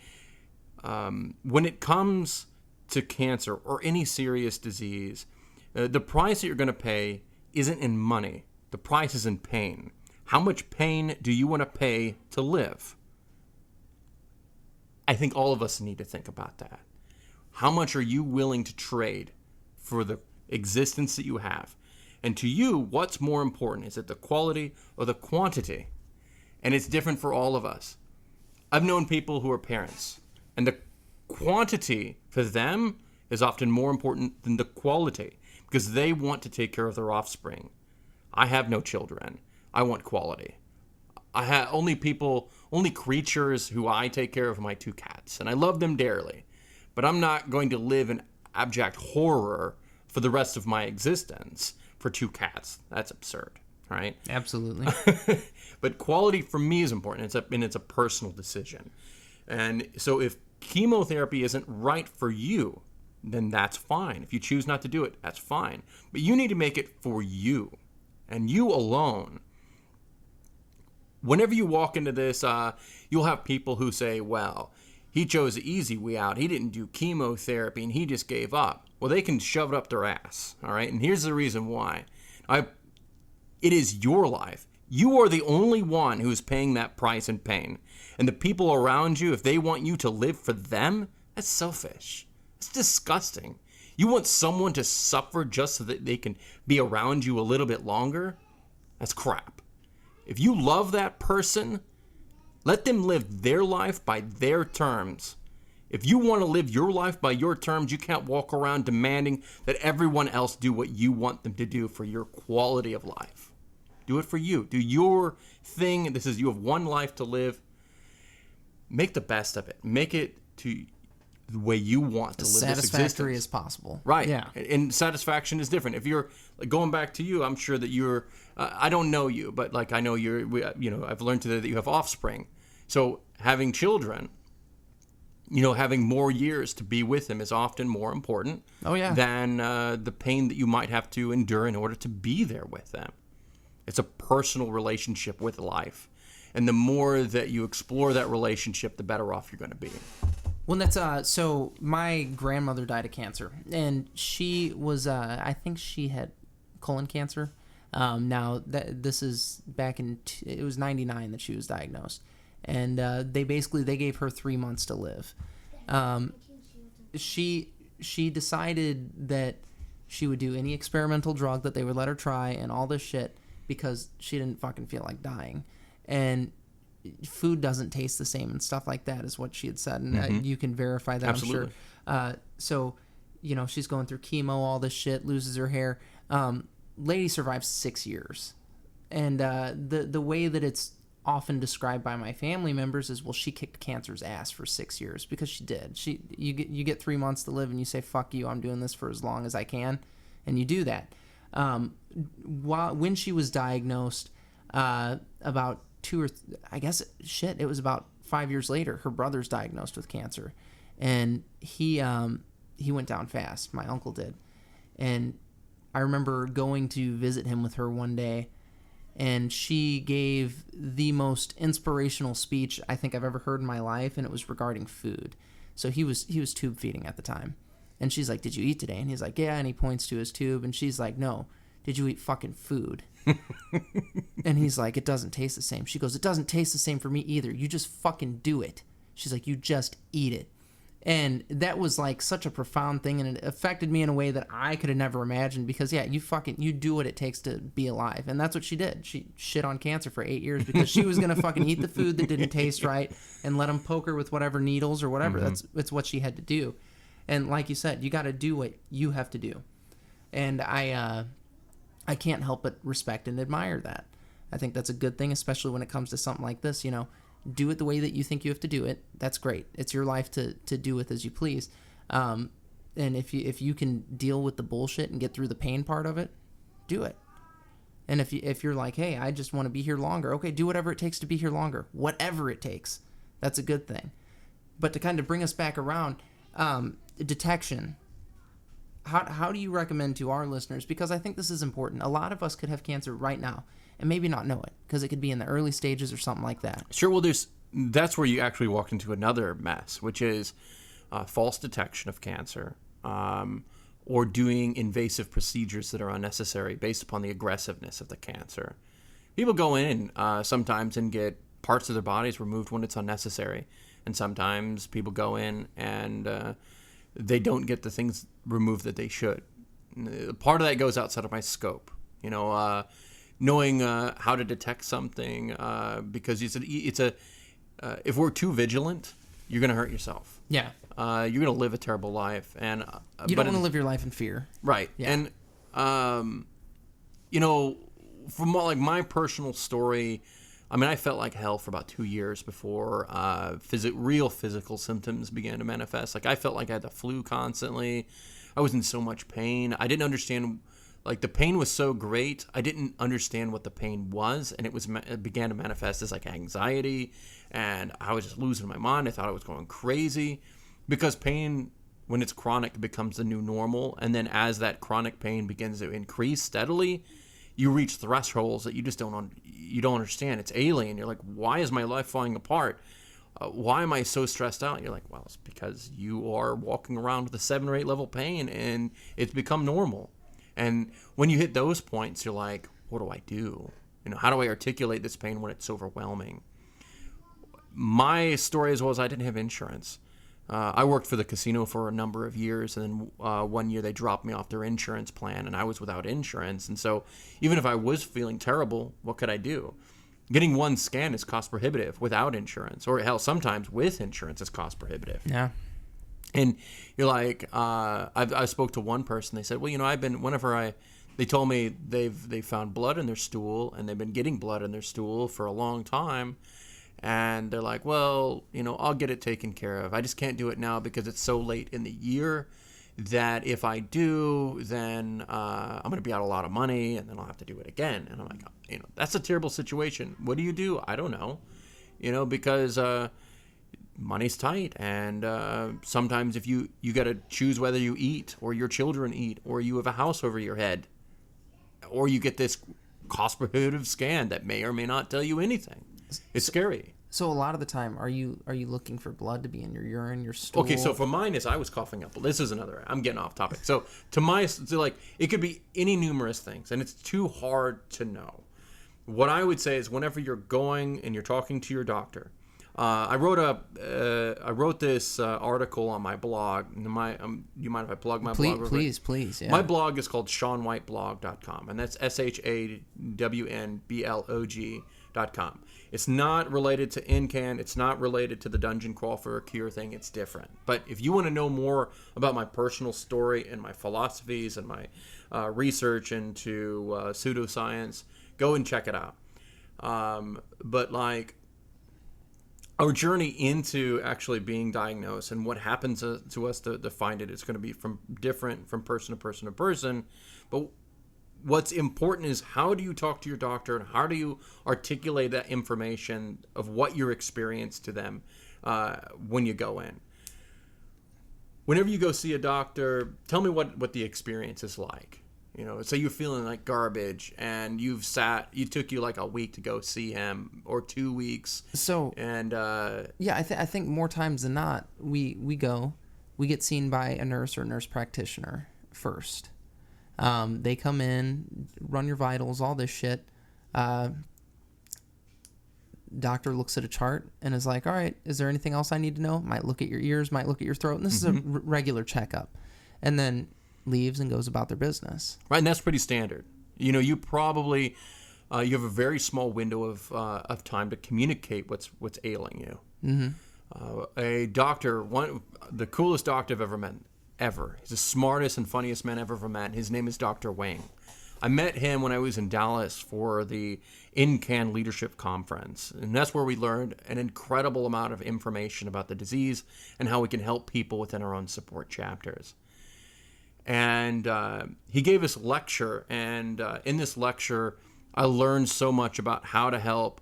when it comes to cancer or any serious disease, the price that you're going to pay isn't in money. The price is in pain. How much pain do you want to pay to live? I think all of us need to think about that. How much are you willing to trade for the existence that you have? And to you, what's more important? Is it the quality or the quantity? And it's different for all of us. I've known people who are parents, and the quantity for them is often more important than the quality because they want to take care of their offspring. I have no children. I want quality. I have only creatures who I take care of, my 2 cats, and I love them dearly. But I'm not going to live in abject horror for the rest of my existence for 2 cats. That's absurd, right? Absolutely. But quality for me is important. It's a personal decision. And so if chemotherapy isn't right for you, then that's fine. If you choose not to do it, that's fine. But you need to make it for you and you alone. Whenever you walk into this, you'll have people who say, well, he chose the easy way out. He didn't do chemotherapy and he just gave up. Well, they can shove it up their ass, all right? And here's the reason why. It is your life. You are the only one who is paying that price in pain. And the people around you, if they want you to live for them, that's selfish. It's disgusting. You want someone to suffer just so that they can be around you a little bit longer? That's crap. If you love that person, let them live their life by their terms. If you want to live your life by your terms, you can't walk around demanding that everyone else do what you want them to do for your quality of life. Do it for you. Do your thing. This is, you have one life to live. Make the best of it. Make it to the way you want to live this existence. Satisfactory as possible. Right. Yeah. And satisfaction is different. If you're, like, going back to you, I'm sure that you're, I don't know you, but like I know I've learned today that you have offspring. So having children, having more years to be with them is often more important than the pain that you might have to endure in order to be there with them. It's a personal relationship with life. And the more that you explore that relationship, the better off you're going to be. Well, that's so my grandmother died of cancer, and she was I think she had colon cancer. Now this is back in it was 99 that she was diagnosed, and they gave her 3 months to live. She decided that she would do any experimental drug that they would let her try and all this shit because she didn't fucking feel like dying, and food doesn't taste the same and stuff like that is what she had said, and you can verify that. Absolutely. I'm sure. So she's going through chemo, all this shit, loses her hair. Lady survives 6 years, and the way that it's often described by my family members is, well, she kicked cancer's ass for 6 years, because she did. You get 3 months to live and you say, fuck you, I'm doing this for as long as I can, and you do that. When she was diagnosed, about it was about 5 years later, her brother's diagnosed with cancer, and he went down fast. My uncle did, and I remember going to visit him with her one day, and she gave the most inspirational speech I think I've ever heard in my life, and it was regarding food. So he was tube feeding at the time, and she's like, "Did you eat today?" And he's like, "Yeah," and he points to his tube, and she's like, "No, did you eat fucking food?" And he's like, "It doesn't taste the same." She goes, "It doesn't taste the same for me either. You just fucking do it." She's like, "You just eat it." And that was like such a profound thing, and it affected me in a way that I could have never imagined, because you do what it takes to be alive. And that's what she did. She shit on cancer for 8 years because she was going to fucking eat the food that didn't taste right and let them poke her with whatever needles or whatever. That's what she had to do. And like you said, you got to do what you have to do. And I can't help but respect and admire that. I think that's a good thing, especially when it comes to something like this. Do it the way that you think you have to do it. That's great. It's your life to do with as you please. And if you can deal with the bullshit and get through the pain part of it, do it. And if you're like, hey, I just want to be here longer, okay, do whatever it takes to be here longer. Whatever it takes. That's a good thing. But to kind of bring us back around, detection. How do you recommend to our listeners? Because I think this is important. A lot of us could have cancer right now and maybe not know it, because it could be in the early stages or something like that. Sure. Well, that's where you actually walked into another mess, which is false detection of cancer, or doing invasive procedures that are unnecessary based upon the aggressiveness of the cancer. People go in sometimes and get parts of their bodies removed when it's unnecessary, and sometimes people go in and they don't get the things removed that they should. Part of that goes outside of my scope. Knowing how to detect something, because if we're too vigilant, you're going to hurt yourself. Yeah. You're going to live a terrible life, and you don't want to live your life in fear. Right. Yeah. And from my personal story, I felt like hell for about 2 years before real physical symptoms began to manifest. Like, I felt like I had the flu constantly. I was in so much pain. I didn't understand. Like, the pain was so great, I didn't understand what the pain was, and it began to manifest as like anxiety, and I was just losing my mind. I thought I was going crazy, because pain, when it's chronic, becomes the new normal, and then as that chronic pain begins to increase steadily, you reach thresholds that you just don't understand. It's alien. You're like, why is my life falling apart? Why am I so stressed out? You're like, well, it's because you are walking around with a 7 or 8 level pain, and it's become normal. And when you hit those points, you're like, what do I do? How do I articulate this pain when it's overwhelming? My story as well is I didn't have insurance. I worked for the casino for a number of years, and then 1 year they dropped me off their insurance plan, and I was without insurance. And so even if I was feeling terrible, what could I do? Getting one scan is cost prohibitive without insurance, or hell, sometimes with insurance is cost prohibitive. Yeah. And you're like, I spoke to one person. They said, well, they told me they found blood in their stool, and they've been getting blood in their stool for a long time. And they're like, well, I'll get it taken care of. I just can't do it now because it's so late in the year that if I do, then I'm going to be out a lot of money, and then I'll have to do it again. And I'm like, that's a terrible situation. What do? I don't know, because money's tight. And sometimes if you got to choose whether you eat or your children eat or you have a house over your head or you get this cost prohibitive scan that may or may not tell you anything. It's scary. So a lot of the time, are you looking for blood to be in your urine, your stool? Okay, so for mine I was coughing up. This is I'm getting off topic. So it could be any numerous things, and it's too hard to know. What I would say is whenever you're going and you're talking to your doctor, I wrote this article on my blog. Do you mind if I plug my blog? Please. Yeah. My blog is called ShawnWhiteBlog.com, and that's ShawnWnblog.com. It's not related to InCan. It's not related to the Dungeon Crawl for a Cure thing. It's different. But if you want to know more about my personal story and my philosophies and my research into pseudoscience, go and check it out. But our journey into actually being diagnosed and what happens to us to find it is going to be different from person to person to person. But what's important is how do you talk to your doctor and how do you articulate that information of what your experience to them when you go in. Whenever you go see a doctor, tell me what the experience is like. So you're feeling like garbage and it took you like a week to go see him or 2 weeks. So, and I think more times than not, we get seen by a nurse or a nurse practitioner first. They come in, run your vitals, all this shit. Doctor looks at a chart and is like, all right, is there anything else I need to know? Might look at your ears, might look at your throat. And this is a regular checkup. And then leaves and goes about their business. Right, and that's pretty standard. You probably you have a very small window of time to communicate what's ailing you. Mm-hmm. A doctor, the coolest doctor I've ever met, ever. He's the smartest and funniest man I've ever met. His name is Dr. Wang. I met him when I was in Dallas for the InCan Leadership Conference, and that's where we learned an incredible amount of information about the disease and how we can help people within our own support chapters. And he gave us a lecture, and in this lecture, I learned so much about how to help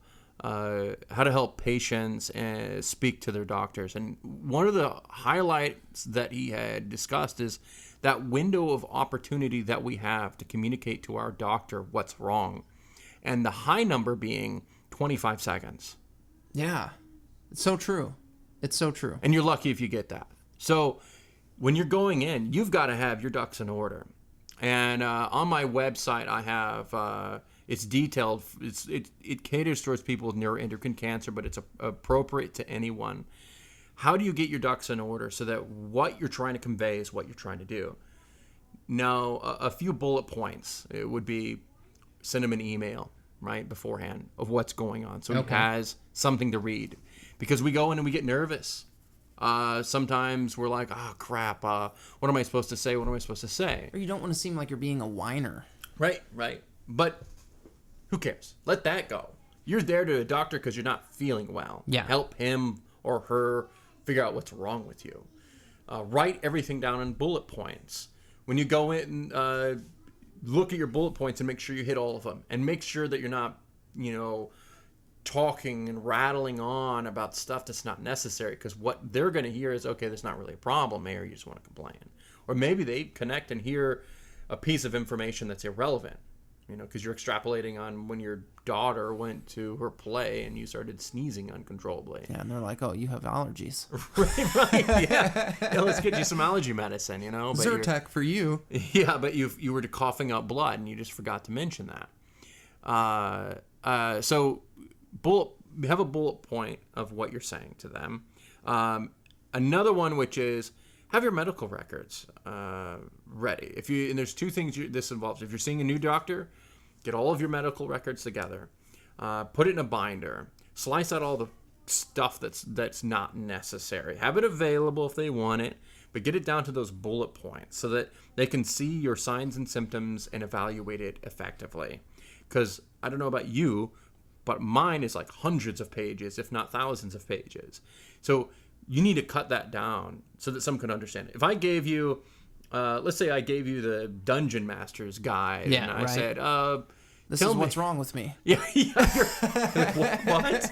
patients and speak to their doctors. And one of the highlights that he had discussed is that window of opportunity that we have to communicate to our doctor what's wrong, and the high number being 25 seconds. Yeah, it's so true. It's so true. And you're lucky if you get that. So when you're going in, you've got to have your ducks in order. And on my website, I have it's detailed. It caters towards people with neuroendocrine cancer, but it's appropriate to anyone. How do you get your ducks in order so that what you're trying to convey is what you're trying to do? Now, a few bullet points. It would be send him an email right beforehand of what's going on, so he has something to read. Because we go in and we get nervous. Sometimes we're like, oh, crap, what am I supposed to say? What am I supposed to say? Or you don't want to seem like you're being a whiner. Right. But who cares? Let that go. You're there to a doctor because you're not feeling well. Yeah. Help him or her figure out what's wrong with you. Write everything down in bullet points. When you go in, look at your bullet points and make sure you hit all of them. And make sure that you're not, talking and rattling on about stuff that's not necessary, because what they're going to hear is, okay, that's not really a problem, or you just want to complain. Or maybe they connect and hear a piece of information that's irrelevant, because you're extrapolating on when your daughter went to her play and you started sneezing uncontrollably. Yeah, and they're like, oh, you have allergies. right, yeah. Let's get you some allergy medicine, But Zyrtec for you. Yeah, but you were coughing up blood and you just forgot to mention that. So have a bullet point of what you're saying to them. Another one, which is have your medical records ready. And there's two things this involves. If you're seeing a new doctor, get all of your medical records together, put it in a binder, slice out all the stuff that's not necessary. Have it available if they want it, but get it down to those bullet points so that they can see your signs and symptoms and evaluate it effectively. Because I don't know about you, but mine is like hundreds of pages, if not thousands of pages. So you need to cut that down so that someone can understand it. If I gave you, let's say I gave you the Dungeon Master's Guide, and I said, this is what's wrong with me. Yeah. What?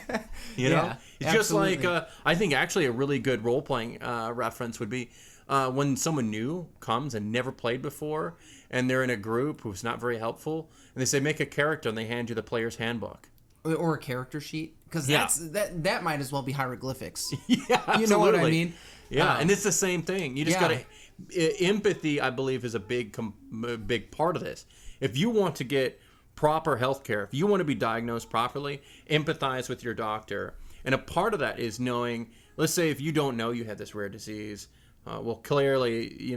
You know? It's absolutely. Just like, I think actually a really good role-playing reference would be when someone new comes and never played before, and they're in a group who's not very helpful, and they say, make a character, and they hand you the player's handbook. Or a character sheet. Because that might as well be hieroglyphics. Yeah, absolutely. You know what I mean? Yeah, and it's the same thing. You just got to... Empathy, I believe, is a big part of this. If you want to get proper health care, if you want to be diagnosed properly, empathize with your doctor. And a part of that is knowing, let's say if you don't know you have this rare disease, well, clearly,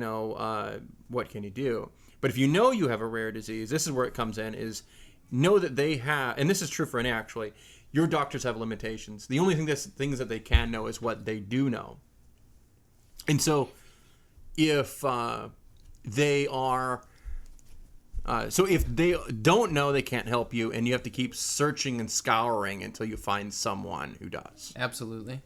what can you do? But if you know you have a rare disease, this is where it comes in, is know that they have, and this is true for any actually, your doctors have limitations. The only things that they can know is what they do know. And so if they are... so if they don't know, they can't help you, and you have to keep searching and scouring until you find someone who does. Absolutely.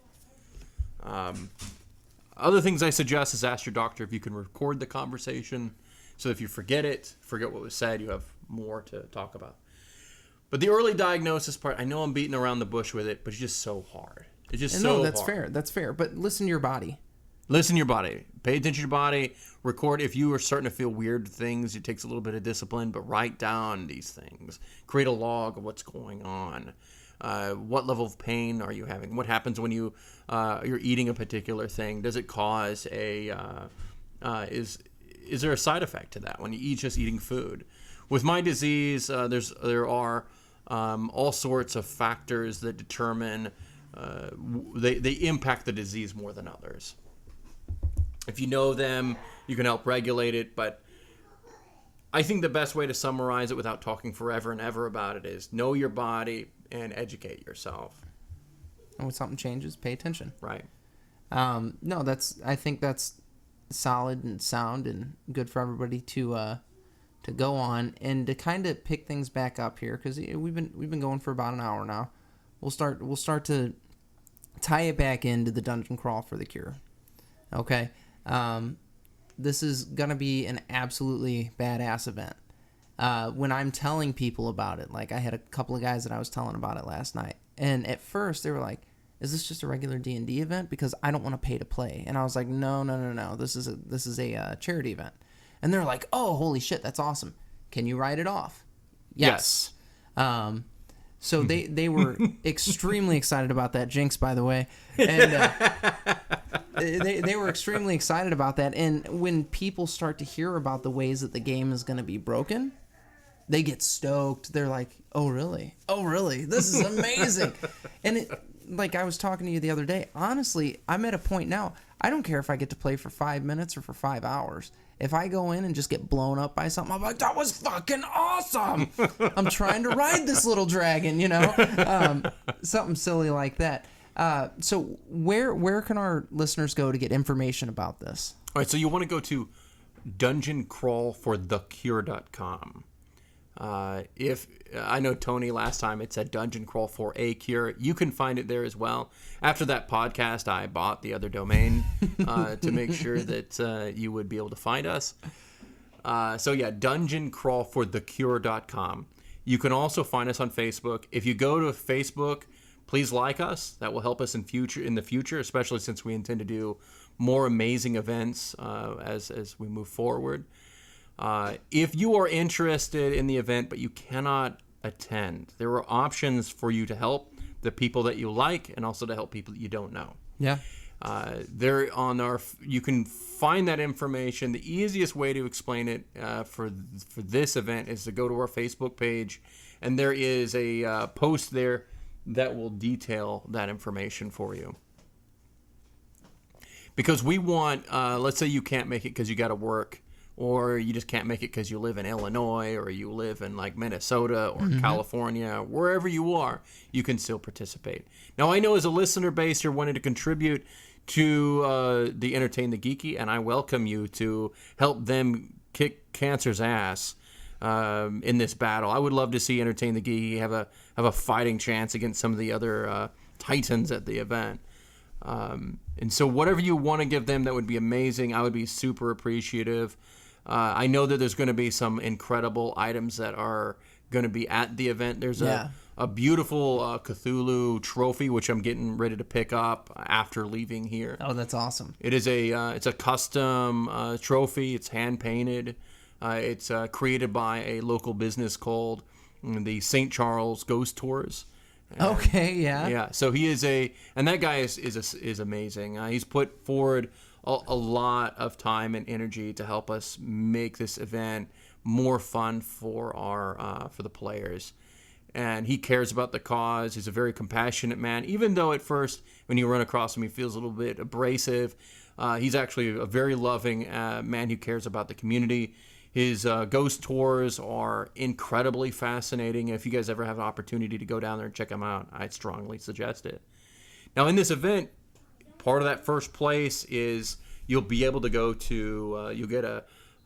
Other things I suggest is ask your doctor if you can record the conversation, so if you forget what was said, you have more to talk about. But the early diagnosis part, I know I'm beating around the bush with it, but it's just so hard. It's just so hard. No, that's fair. That's fair. But listen to your body. Listen to your body. Pay attention to your body. Record if you are starting to feel weird things. It takes a little bit of discipline, but write down these things. Create a log of what's going on. What level of pain are you having? What happens when you're eating a particular thing? Does it cause a is there a side effect to that when you eat just eating food? With my disease, there are all sorts of factors that determine they impact the disease more than others. If you know them, you can help regulate it. But I think the best way to summarize it without talking forever and ever about it is know your body and educate yourself. And when something changes, pay attention. Right. No, I think that's solid and sound and good for everybody to go on. And to kind of pick things back up here, because we've been going for about an hour now. We'll start to tie it back into the dungeon crawl for the cure. Okay. This is going to be an absolutely badass event. When I'm telling people about it, like I had a couple of guys that I was telling about it last night, and at first they were like, is this just a regular D&D event? Because I don't want to pay to play. And I was like, no. This is a charity event. And they're like, oh, holy shit, that's awesome. Can you write it off? Yes. So they were extremely excited about that. Jinx, by the way. And they were extremely excited about that. And when people start to hear about the ways that the game is going to be broken, they get stoked. They're like, oh, really? Oh, really? This is amazing. And like I was talking to you the other day, honestly, I'm at a point now, I don't care if I get to play for 5 minutes or for 5 hours. If I go in and just get blown up by something, I'm like, that was fucking awesome. I'm trying to ride this little dragon, something silly like that. So where can our listeners go to get information about this? All right, so you want to go to dungeoncrawlforthecure.com. If I know Tony last time it said Dungeon Crawl for a Cure, you can find it there as well. After that podcast, I bought the other domain to make sure that you would be able to find us. So yeah, dungeoncrawlforthecure.com. You can also find us on Facebook. If you go to Facebook, please like us. That will help us in the future, especially since we intend to do more amazing events as we move forward. If you are interested in the event but you cannot attend, there are options for you to help the people that you like and also to help people that you don't know. Yeah. You can find that information. The easiest way to explain it for this event is to go to our Facebook page And there is a post there that will detail that information for you. Because we want, let's say you can't make it because you got to work, or you just can't make it because you live in Illinois, or you live in like Minnesota or California, wherever you are, you can still participate. Now, I know as a listener base, you're wanting to contribute to the Entertain the Geeky, and I welcome you to help them kick cancer's ass in this battle. I would love to see Entertain the Geeky have a fighting chance against some of the other titans at the event. And so whatever you want to give them, that would be amazing. I would be super appreciative. I know that there's going to be some incredible items that are going to be at the event. There's a beautiful Cthulhu trophy, which I'm getting ready to pick up after leaving here. Oh, that's awesome. It is it's a custom trophy. It's hand painted. It's created by a local business called the St. Charles Ghost Tours. And, okay, yeah. Yeah, so he is and that guy is amazing. He's put forward a lot of time and energy to help us make this event more fun for for the players. And he cares about the cause. He's a very compassionate man, even though at first when you run across him, he feels a little bit abrasive. He's actually a very loving man who cares about the community. His ghost tours are incredibly fascinating. If you guys ever have an opportunity to go down there and check them out, I'd strongly suggest it. Now, in this event, part of that first place is you'll be able to go to, you'll get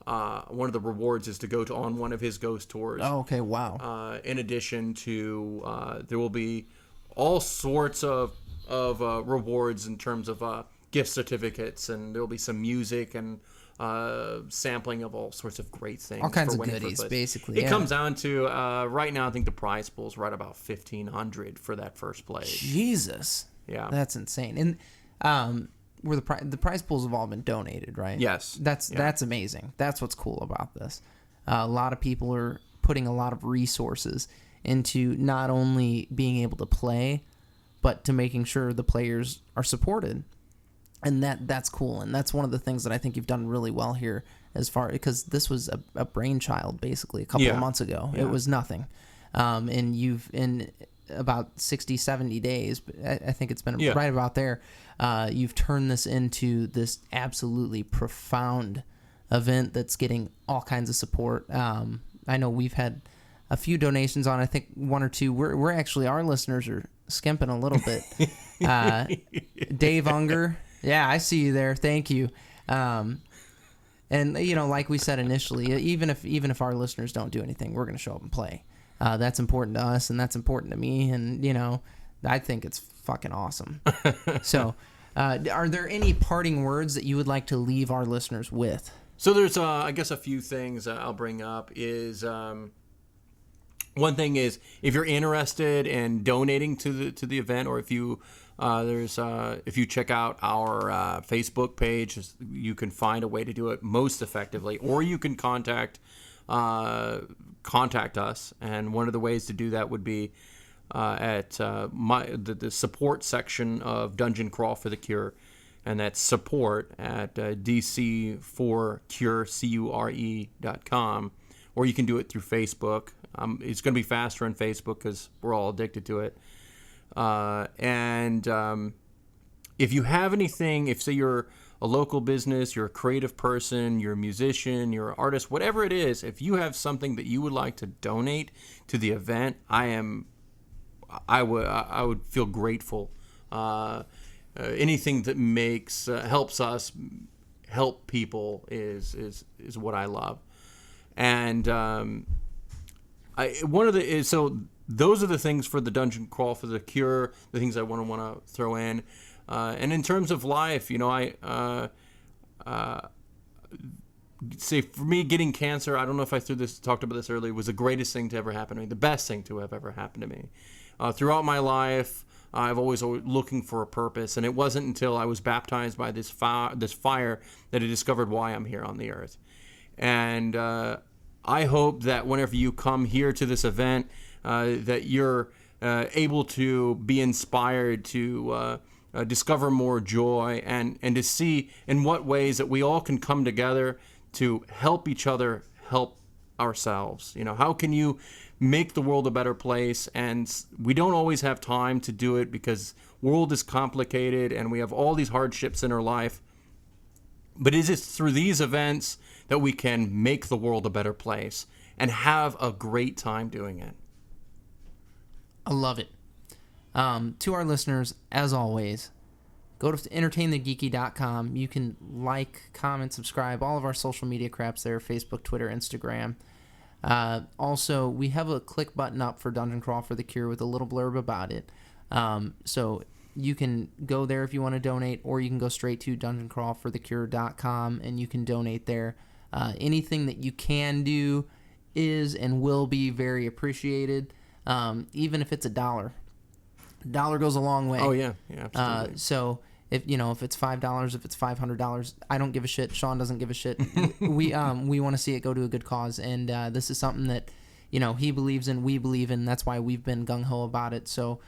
one of the rewards is to go on one of his ghost tours. Oh, okay, wow. In addition to, there will be all sorts of rewards in terms of gift certificates, and there will be some music and sampling of all sorts of great things. All kinds of goodies, basically. It comes down to, right now, I think the prize pool is right about $1,500 for that first place. Jesus. Yeah. That's insane. And where the prize pools have all been donated, right? Yes. That's amazing. That's what's cool about this. A lot of people are putting a lot of resources into not only being able to play, but to making sure the players are supported. And that's cool, and that's one of the things that I think you've done really well here, because this was a brainchild basically a couple of months ago. Yeah. It was nothing, and you've in about 60, 70 days, I think it's been right about there. You've turned this into this absolutely profound event that's getting all kinds of support. I know we've had a few donations on. I think one or two. We're actually, our listeners are skimping a little bit. Dave Unger. Yeah, I see you there. Thank you. And like we said initially, even if our listeners don't do anything, we're going to show up and play. That's important to us, and that's important to me. And I think it's fucking awesome. So, are there any parting words that you would like to leave our listeners with? So there's, I guess, a few things I'll bring up. Is one thing is, if you're interested in donating to the event, or if you if you check out our Facebook page, you can find a way to do it most effectively, or you can contact us. And one of the ways to do that would be at the support section of Dungeon Crawl for the Cure, and that's support at dc4cure.com, or you can do it through Facebook. It's going to be faster on Facebook because we're all addicted to it. And if you have anything, if say you're a local business, you're a creative person, you're a musician, you're an artist, whatever it is, if you have something that you would like to donate to the event, I would feel grateful. Anything that makes helps us help people is what I love. And those are the things for the Dungeon Crawl for the Cure, the things I want to throw in. And in terms of life, say for me, getting cancer, I don't know if I talked about this earlier, was the greatest thing to ever happen to me, the best thing to have ever happened to me. Throughout my life, I've always looking for a purpose, and it wasn't until I was baptized by this fire that I discovered why I'm here on the earth. And I hope that whenever you come here to this event, that you're able to be inspired to discover more joy and to see in what ways that we all can come together to help each other, help ourselves. How can you make the world a better place. And we don't always have time to do it because world is complicated and we have all these hardships in our life. But it is through these events that we can make the world a better place and have a great time doing it. I love it. To our listeners, as always, go to entertainthegeeky.com. You can like, comment, subscribe, all of our social media craps there, Facebook, Twitter, Instagram. Also, we have a click button up for Dungeon Crawl for the Cure with a little blurb about it. So you can go there if you want to donate, or you can go straight to dungeoncrawlforthecure.com and you can donate there. Anything that you can do is and will be very appreciated, even if it's $1. $1 goes a long way. Oh, yeah. Yeah, absolutely. So if it's $5, if it's $500, I don't give a shit. Sean doesn't give a shit. We want to see it go to a good cause, and this is something that he believes in, we believe in. That's why we've been gung ho about it. So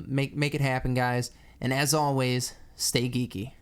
make it happen, guys. And as always, stay geeky.